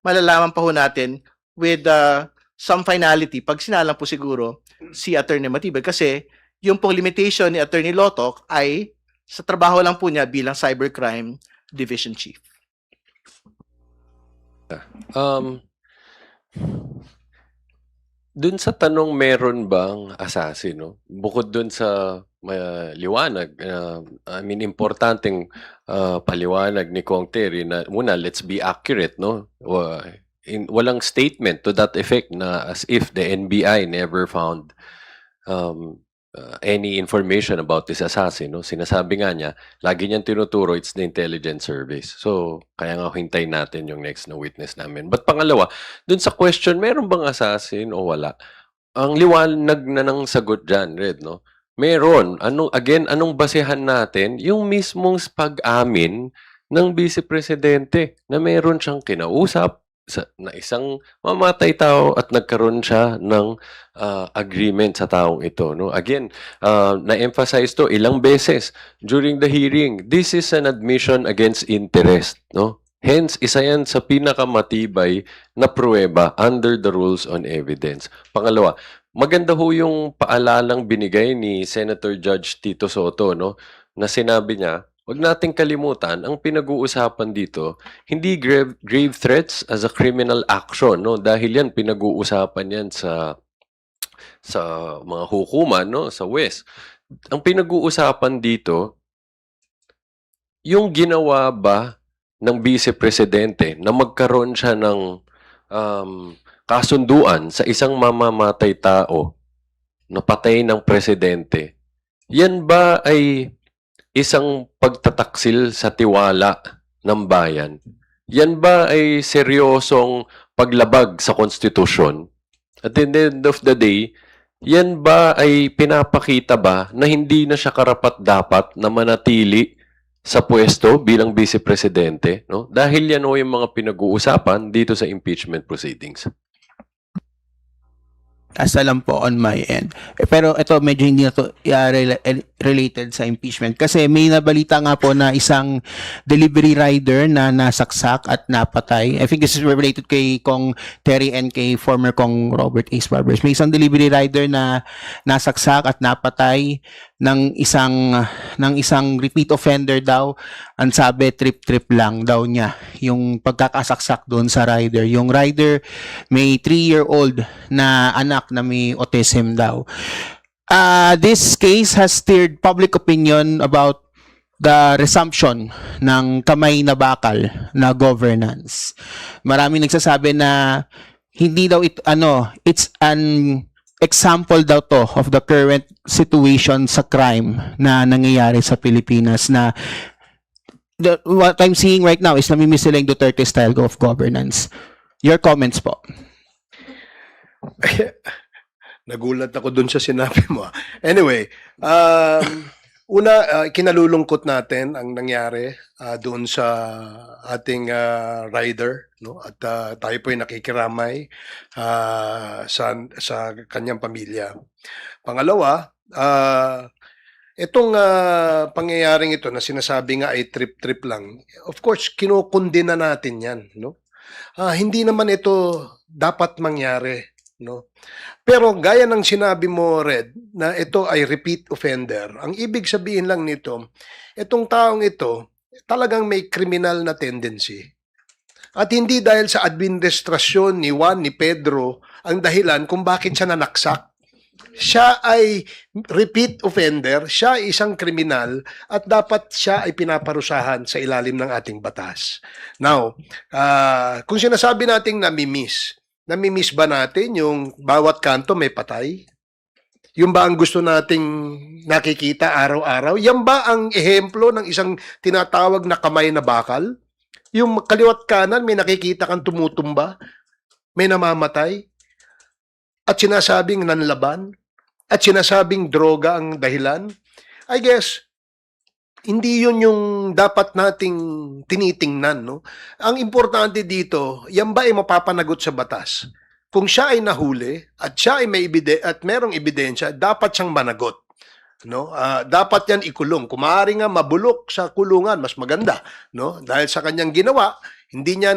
malalaman pa ho natin with some finality pag sinalang po siguro si Attorney Matibag, kasi yung pong limitation ni Attorney Lotoc ay sa trabaho lang po niya bilang Cybercrime Division Chief. Dun sa tanong meron bang assassin, no? Bukod dun sa liwanag, I mean, importanteng paliwanag ni Kong Terry na muna, let's be accurate, no? Walang statement to that effect na as if the NBI never found any information about this assassin, no? Sinasabi nga niya, lagi niyang tinuturo, it's the intelligence service. So, kaya nga hintayin natin yung next na witness namin. But pangalawa, dun sa question, meron bang assassin o wala? Ang liwanag na ng sagot dyan, Red, no? Meron. Anong basehan natin? Yung mismong pag-amin ng Vice Presidente na meron siyang kinausap na isang mamatay tao at nagkaroon siya ng agreement sa taong ito. No? Again, na-emphasize to ilang beses during the hearing. This is an admission against interest. No? Hence, isa yan sa pinakamatibay na pruweba under the rules on evidence. Pangalawa, maganda ho yung paalalang binigay ni Senator Judge Tito Soto, no? Na sinabi niya, huwag nating kalimutan, ang pinag-uusapan dito, hindi grave threats as a criminal action, no? Dahil yan, pinag-uusapan yan sa mga hukuman, no? Sa West. Ang pinag-uusapan dito, yung ginawa ba ng Vice Presidente na magkaroon siya ng kasunduan sa isang mamamatay tao na patay ng Presidente, yan ba ay isang pagtataksil sa tiwala ng bayan? Yan ba ay seryosong paglabag sa konstitusyon? At the end of the day, yan ba ay pinapakita ba na hindi na siya karapat-dapat na manatili sa pwesto bilang Vice Presidente? No? Dahil yan o yung mga pinag-uusapan dito sa impeachment proceedings. Asa lang po on my end. Pero ito medyo hindi na to related sa impeachment kasi may nabalita nga po na isang delivery rider na nasaksak at napatay. I think this is related kay Kong Terry and kay former Kong Robert A. Barbers. May isang delivery rider na nasaksak at napatay ng isang repeat offender daw. Ang sabi trip lang daw niya yung pagkakasaksak doon sa rider. Yung rider may 3-year-old na anak na may autism daw. This case has stirred public opinion about the resumption ng kamay na bakal na governance. Maraming nagsasabi na hindi daw it's an example daw to of the current situation sa crime na nangyayari sa Pilipinas, na what I'm seeing right now is namimiss sila yung Duterte style of governance. Your comments po. Nagulat ako dun sa sinabi mo. Anyway, kinalulungkot natin ang nangyari doon sa ating rider, no? At tayo po ay nakikiramay sa kanyang pamilya. Pangalawa, Itong pangyayaring ito na sinasabi nga ay trip-trip lang, of course, kinukundina natin yan, no? Hindi naman ito dapat mangyari, no? Pero gaya ng sinabi mo, Red, na ito ay repeat offender, ang ibig sabihin lang nito, itong taong ito, talagang may criminal na tendency. At hindi dahil sa administrasyon ni Juan, ni Pedro, ang dahilan kung bakit siya nanaksak. Siya ay repeat offender, siya ay isang kriminal, at dapat siya ay pinaparusahan sa ilalim ng ating batas. Now, kung sinasabi nating namimiss ba natin yung bawat kanto may patay? Yung ba ang gusto nating nakikita araw-araw? Yan ba ang ehemplo ng isang tinatawag na kamay na bakal? Yung kaliwat kanan, may nakikita kang tumutumba, may namamatay, at sinasabing nanlaban, at sinasabing droga ang dahilan. I guess, hindi yun yung dapat nating tinitingnan, no? Ang importante dito, yan ba ay mapapanagot sa batas? Kung siya ay nahuli at siya ay at merong ebidensya, dapat siyang managot, no? Dapat yan ikulong. Kung maaari nga mabulok sa kulungan, mas maganda, no? Dahil sa kanyang ginawa, hindi niya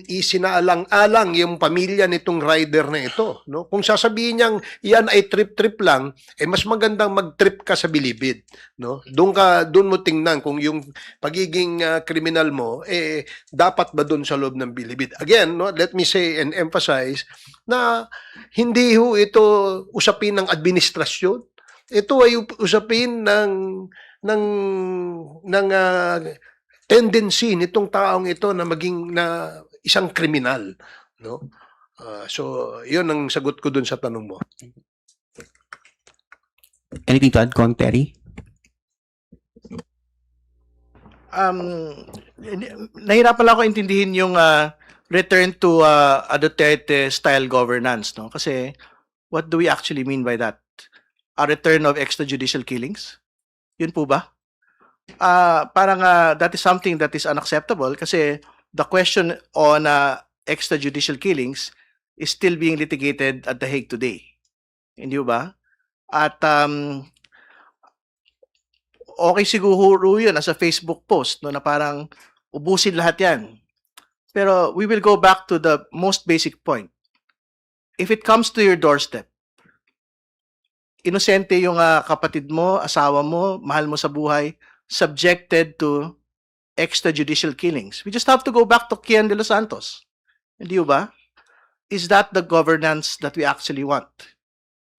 isinaalang-alang yung pamilya nitong rider na ito, no? Kung sasabihin niyang yan ay trip-trip lang, mas magandang mag-trip ka sa bilibid, no? Doon mo tingnan kung yung pagiging kriminal mo dapat ba doon sa loob ng bilibid. Again, no, let me say and emphasize na hindi ho ito usapin ng administrasyon. Ito ay usapin ng tendency nitong taong ito na maging na isang kriminal, no? So, 'yun ang sagot ko dun sa tanong mo. Anything to add, Kong Terry? Nahirapan lang ako intindihin yung return to a Duterte-style governance, no? Kasi, what do we actually mean by that? A return of extrajudicial killings? Yun po ba? Parang that is something that is unacceptable kasi the question on extrajudicial killings is still being litigated at The Hague today. Hindi ba? At okay siguro yun as a Facebook post, no, na parang ubusin lahat yan. Pero we will go back to the most basic point. If it comes to your doorstep, inosente yung kapatid mo, asawa mo, mahal mo sa buhay, subjected to extrajudicial killings. We just have to go back to Kian de los Santos. Hindi ba? Is that the governance that we actually want?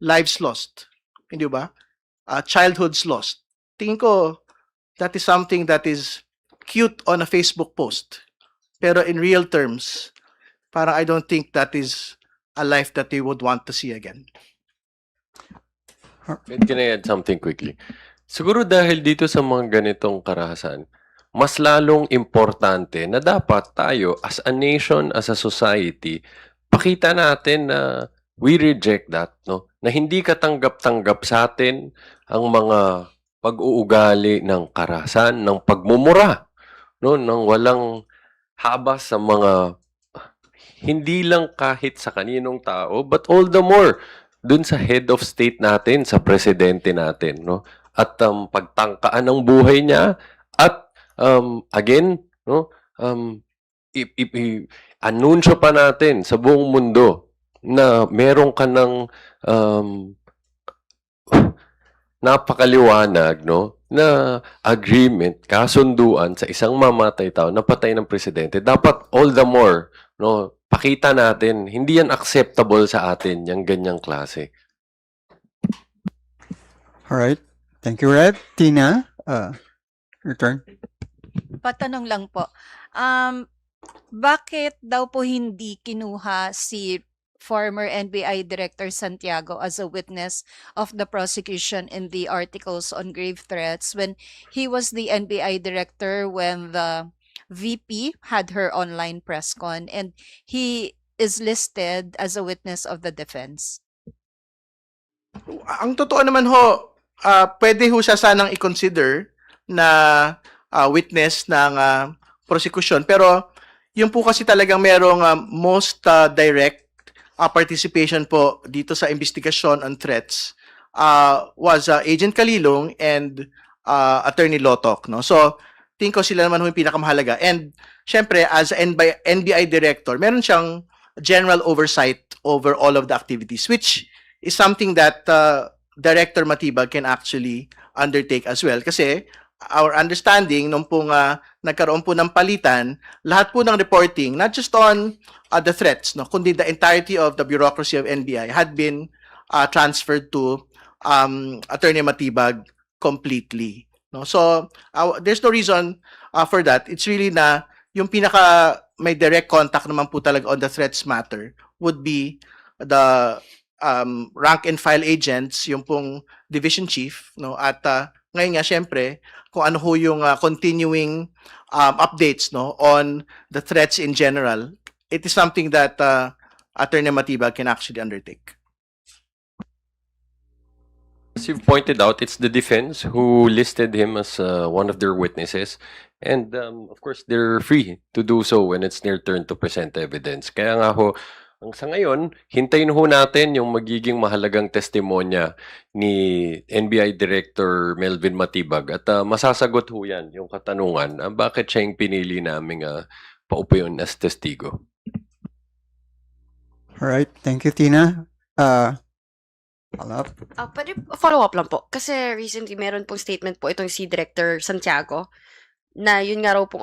Lives lost. Hindi ba? Childhoods lost. Tingin ko, that is something that is cute on a Facebook post. Pero in real terms, parang I don't think that is a life that we would want to see again. Can I add something quickly? Siguro dahil dito sa mga ganitong karahasan, mas lalong importante na dapat tayo as a nation, as a society, pakita natin na we reject that, no? Na hindi katanggap-tanggap sa atin ang mga pag-uugali ng karahasan, ng pagmumura, no? Nang walang habas sa mga hindi lang kahit sa kaninong tao, but all the more dun sa head of state natin, sa presidente natin, no? At pagtangkaan ng buhay niya at again, no, anunsyo pa natin sa buong mundo na meron ka ng napakaliwanag, no, na agreement, kasunduan sa isang mamatay tao na patay ng presidente. Dapat all the more, no, pakita natin, hindi yan acceptable sa atin, yung ganyang klase. Alright. Thank you, Red. Tina, return. Patanong lang po. Bakit daw po hindi kinuha si former NBI Director Santiago as a witness of the prosecution in the articles on grave threats when he was the NBI Director when the VP had her online press con and he is listed as a witness of the defense? Ang totoo naman ho, pwede ho siya sanang i-consider na witness ng prosecution. Pero yung po kasi talagang merong most direct participation po dito sa investigation on threats was Agent Kalilong and Attorney Lotok, no? So, tingin ko sila naman ho yung pinakamahalaga. And syempre, as NBI director, meron siyang general oversight over all of the activities, which is something that Director Matibag can actually undertake as well. Kasi our understanding, nung pong nagkaroon po ng palitan, lahat po ng reporting, not just on the threats, no, kundi the entirety of the bureaucracy of NBI had been transferred to Attorney Matibag completely. No? So, there's no reason for that. It's really na yung pinaka may direct contact naman po talaga on the threats matter would be the rank and file agents, yung pong division chief, no? At ngayon nga syempre, kung ano ho yung continuing updates, no, on the threats in general, it is something that Attorney Matibag can actually undertake. As you've pointed out, it's the defense who listed him as one of their witnesses. And of course, they're free to do so when it's their turn to present evidence. Kaya nga ho, ang sa ngayon, hintayin ho natin yung magiging mahalagang testimonya ni NBI Director Melvin Matibag at masasagot ho yan yung katanungan bakit siya yung pinili naming paupuin as testigo. Alright, thank you, Tina. Pwede follow up lang po. Kasi recently meron pong statement po itong si Director Santiago na yun nga raw pong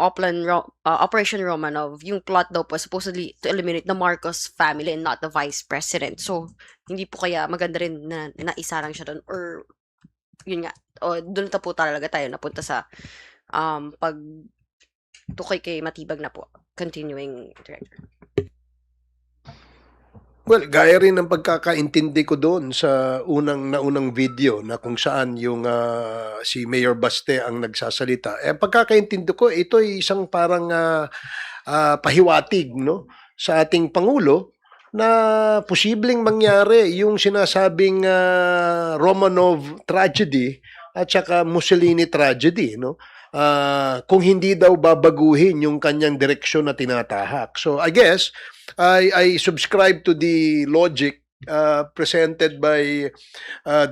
Operation Romanov, yung plot daw po supposedly to eliminate the Marcos family and not the vice president. So, hindi po kaya maganda rin na naisarang siya doon or yun nga, o doon po talaga tayo napunta sa pag tukoy kay Matibag na po, continuing director. Well, gaya rin ng pagkakaintindi ko doon sa naunang video na kung saan yung si Mayor Baste ang nagsasalita. Pagkakaintindi ko, ito ay isang parang pahiwatig, no, sa ating Pangulo na posibleng mangyari yung sinasabing Romanov tragedy at saka Mussolini tragedy, no? Kung hindi daw babaguhin yung kanyang direksyon na tinatahak. So I guess I subscribe to the logic presented by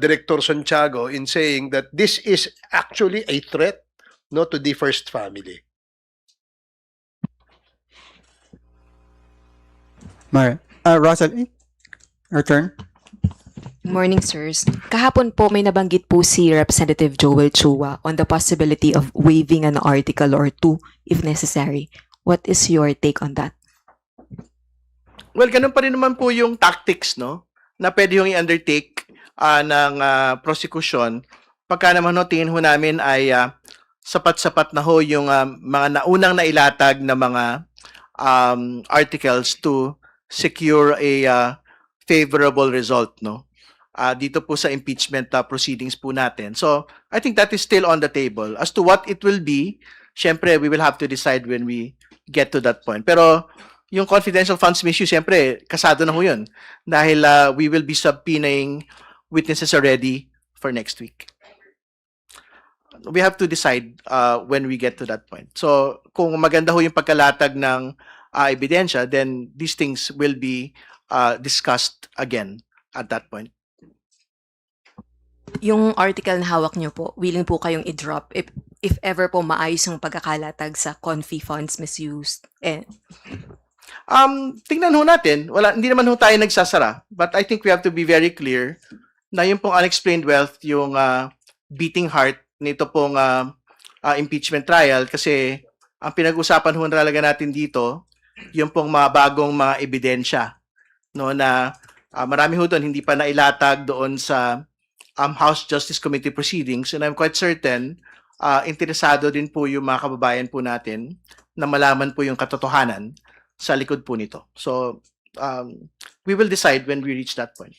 Director Santiago in saying that this is actually a threat, no, to the first family. Russell, your turn. Morning, sirs. Kahapon po may nabanggit po si Representative Joel Chua on the possibility of waiving an article or two if necessary. What is your take on that? Well, ganun pa rin naman po yung tactics, no, na pwede yung i-undertake ng prosecution. Pagka naman ho, tingin ho namin ay sapat-sapat na ho yung mga naunang nailatag na mga articles to secure a favorable result, no? Dito po sa impeachment proceedings po natin. So, I think that is still on the table. As to what it will be, syempre, we will have to decide when we get to that point. Pero, yung confidential funds misuse, syempre, kasado na ho yun. Dahil we will be subpoenaing witnesses already for next week. We have to decide when we get to that point. So, kung maganda ho yung pagkalatag ng ebidensya, then these things will be discussed again at that point. Yung article na hawak niyo po, willing po kayong i-drop if ever po maayos yung pagkakalatag sa confi funds misused. Tingnan ho natin. Hindi naman ho tayo nagsasara. But I think we have to be very clear na yung pong unexplained wealth, yung beating heart nito pong impeachment trial kasi ang pinag-usapan ho talaga natin dito, yung pong mga bagong mga ebidensya, no, na marami ho doon hindi pa nailatag doon sa House Justice Committee proceedings, and I'm quite certain interesado din po yung mga kababayan po natin na malaman po yung katotohanan sa likod po nito. So, we will decide when we reach that point.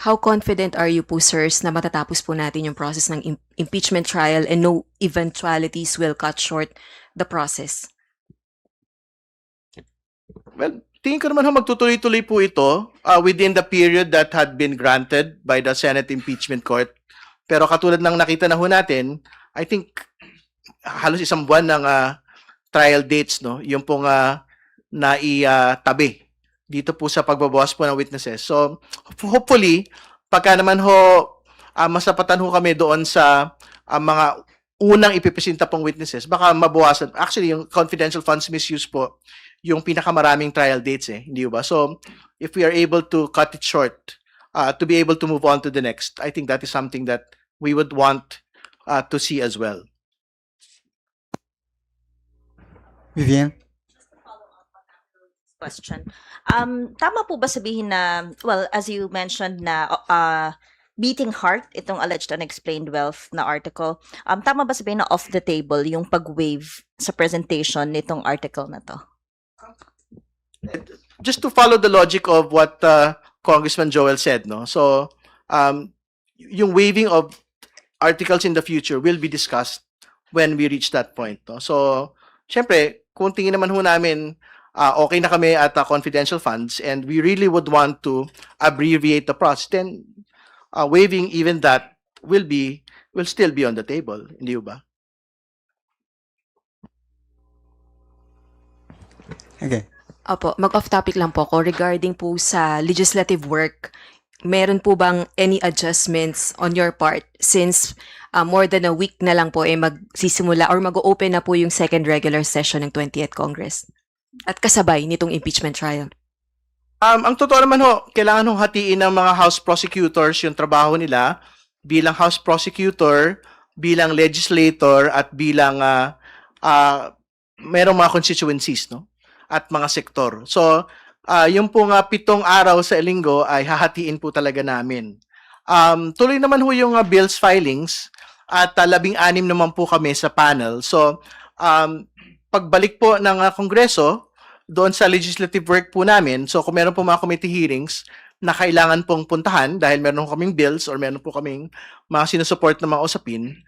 How confident are you po, sirs, na matatapos po natin yung process ng impeachment trial and no eventualities will cut short the process? Well, tingin ko naman ho magtutuloy-tuloy po ito within the period that had been granted by the Senate Impeachment Court. Pero katulad ng nakita na ho natin, I think halos isang buwan ng trial dates, no, yung pong naitabi dito po sa pagbabawas po ng witnesses. So, hopefully, pagka naman ho, masapatan ho kami doon sa mga unang ipipresenta pong witnesses, baka mabawasan. Actually, yung confidential funds misuse po, yung pinakamaraming trial dates hindi ba? So, if we are able to cut it short, to be able to move on to the next, I think that is something that we would want to see as well. Vivian? Question. Tama po ba sabihin na, well, as you mentioned na beating heart, itong alleged unexplained wealth na article, tama ba sabihin na off the table yung pag-waive sa presentation nitong article na to? Just to follow the logic of what Congressman Joel said, no? So, yung waiving of articles in the future will be discussed when we reach that point, no? So, syempre, kung tingin naman ho namin okay na kami at confidential funds and we really would want to abbreviate the process, then waiving even that will still be on the table, hindi ba? Okay. Opo, mag-off topic lang po ako regarding po sa legislative work. Meron po bang any adjustments on your part since more than a week na lang po magsisimula or mag-open na po yung second regular session ng 20th Congress? At kasabay nitong impeachment trial. Ang totoo naman ho, kailangan hong hatiin ng mga House prosecutors yung trabaho nila bilang House prosecutor, bilang legislator, at bilang merong mga constituencies, no? At mga sektor. So, yung pong 7 araw sa linggo ay hahatiin po talaga namin. Tuloy naman ho yung bills filings at 16 naman po kami sa panel. So, pagbalik po ng Kongreso, doon sa legislative work po namin, so kung meron po mga committee hearings na kailangan pong puntahan dahil meron po kaming bills or meron po kaming mga sinusupport na mga usapin,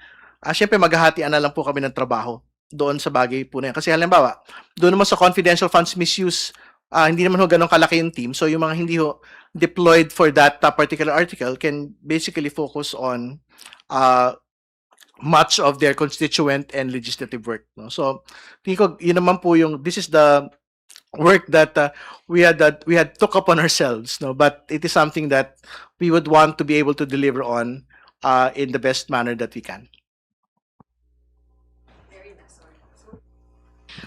syempre maghahatian na lang po kami ng trabaho doon sa bagay po na yan. Kasi halimbawa, doon naman sa confidential funds misuse, hindi naman ho ganun kalaki yung team. So yung mga hindi ho deployed for that particular article can basically focus on much of their constituent and legislative work. No? So, tingin ko, yun naman po yung, this is the work that we had took upon ourselves, no? But it is something that we would want to be able to deliver on in the best manner that we can.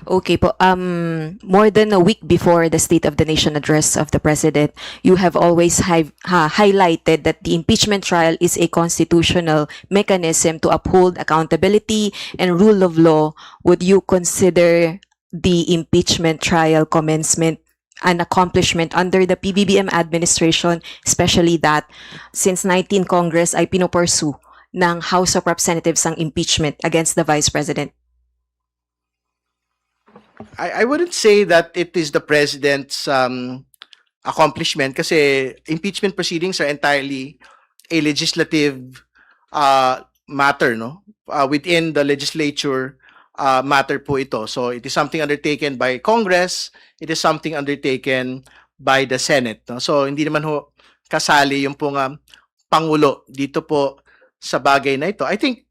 Okay po. More than a week before the State of the Nation address of the President, you have always highlighted that the impeachment trial is a constitutional mechanism to uphold accountability and rule of law. Would you consider the impeachment trial commencement an accomplishment under the PBBM administration, especially that since 19 Congress ay pinopursue ng House of Representatives ang impeachment against the Vice President? I wouldn't say that it is the President's accomplishment kasi impeachment proceedings are entirely a legislative matter, no? Within the legislature matter po ito. So it is something undertaken by Congress, it is something undertaken by the Senate, no? So hindi naman ho kasali yung pong Pangulo dito po sa bagay na ito. I think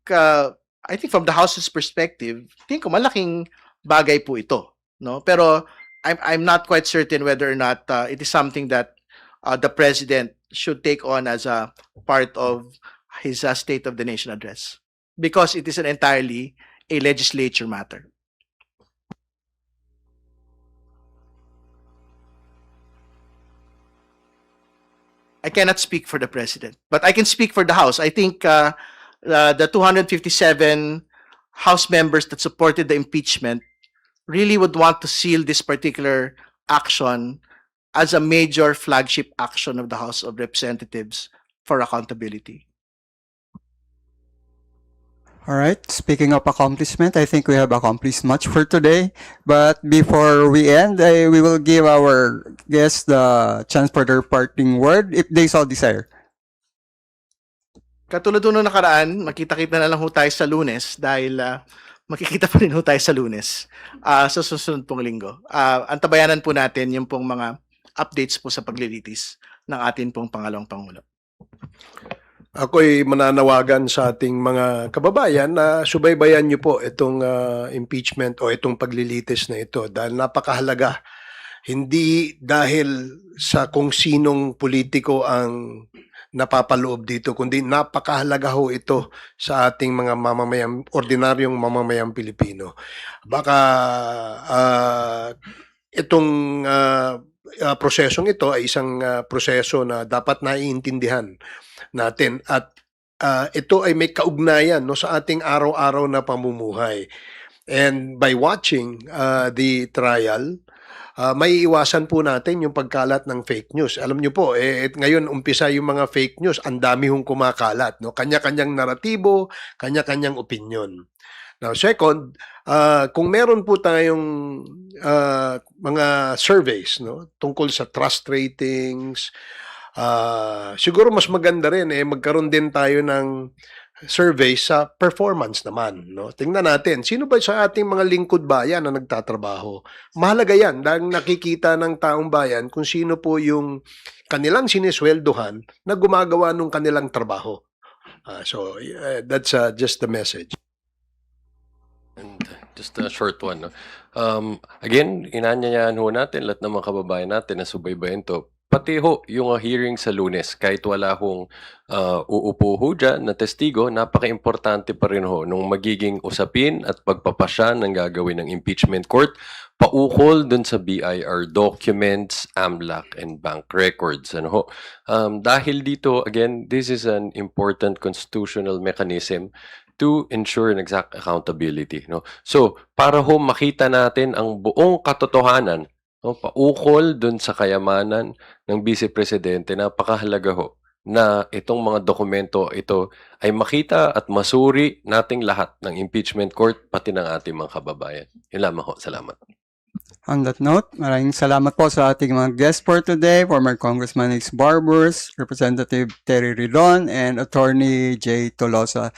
from the House's perspective, think ko malaking bagay po ito, no? Pero I'm not quite certain whether or not it is something that the President should take on as a part of his State of the Nation address because it is an entirely a legislature matter. I cannot speak for the President, but I can speak for the House. I think the 257 House members that supported the impeachment really would want to seal this particular action as a major flagship action of the House of Representatives for accountability. All right. Speaking of accomplishment, I think we have accomplished much for today. But before we end, we will give our guests the chance for their parting word if they so desire. Katulad nung nakaraan, makita-kita na lang ho tayo sa Lunes dahil makikita pa rin ho tayo sa Lunes sa susunod pong linggo. Antabayanan po natin yung pong mga updates po sa paglilitis ng atin pong pangalawang Pangulo. Ako'y mananawagan sa ating mga kababayan na subaybayan niyo po itong impeachment o itong paglilitis na ito dahil napakahalaga Hindi dahil sa kung sinong politiko ang napapaloob dito, kundi napakahalaga ho ito sa ating mga mamamayang, ordinaryong mamamayang Pilipino. Baka itong prosesong ito ay isang proseso na dapat naiintindihan natin at ito ay may kaugnayan no, sa ating araw-araw na pamumuhay. And by watching the trial, may iwasan po natin yung pagkalat ng fake news. Alam niyo po, ngayon umpisa yung mga fake news, ang dami hong kumakalat. No? Kanya-kanyang naratibo, kanya-kanyang opinion. Now, second, kung meron po tayong mga surveys no, tungkol sa trust ratings, siguro mas maganda rin magkaroon din tayo ng survey sa performance naman. No? Tingnan natin, sino ba sa ating mga lingkod bayan na nagtatrabaho? Mahalaga yan dahil nakikita ng taong bayan kung sino po yung kanilang sinisweldohan na gumagawa ng kanilang trabaho. So, that's just the message. And just a short one. No? Again, inanyayahan ho natin lahat ng mga kababayan natin na subaybayan to. Pati ho, yung hearing sa Lunes, kahit wala hong uupo ho dyan na testigo, napaka-importante pa rin ho nung magiging usapin at pagpapasya ng gagawin ng impeachment court, paukol dun sa BIR documents, AMLAC, and bank records. Ano ho? Dahil dito, again, this is an important constitutional mechanism to ensure an exact accountability. No? So, para ho makita natin ang buong katotohanan, no, paukol dun sa kayamanan ng Vice Presidente, napakahalaga ho na itong mga dokumento ito ay makita at masuri nating lahat ng impeachment court, pati ng ating mga kababayan. Yun lamang ho. Salamat. On that note, maraming salamat po sa ating mga guests for today, former Congressman Ace Barbers, Representative Terry Ridon, and Attorney Jay Tolosa.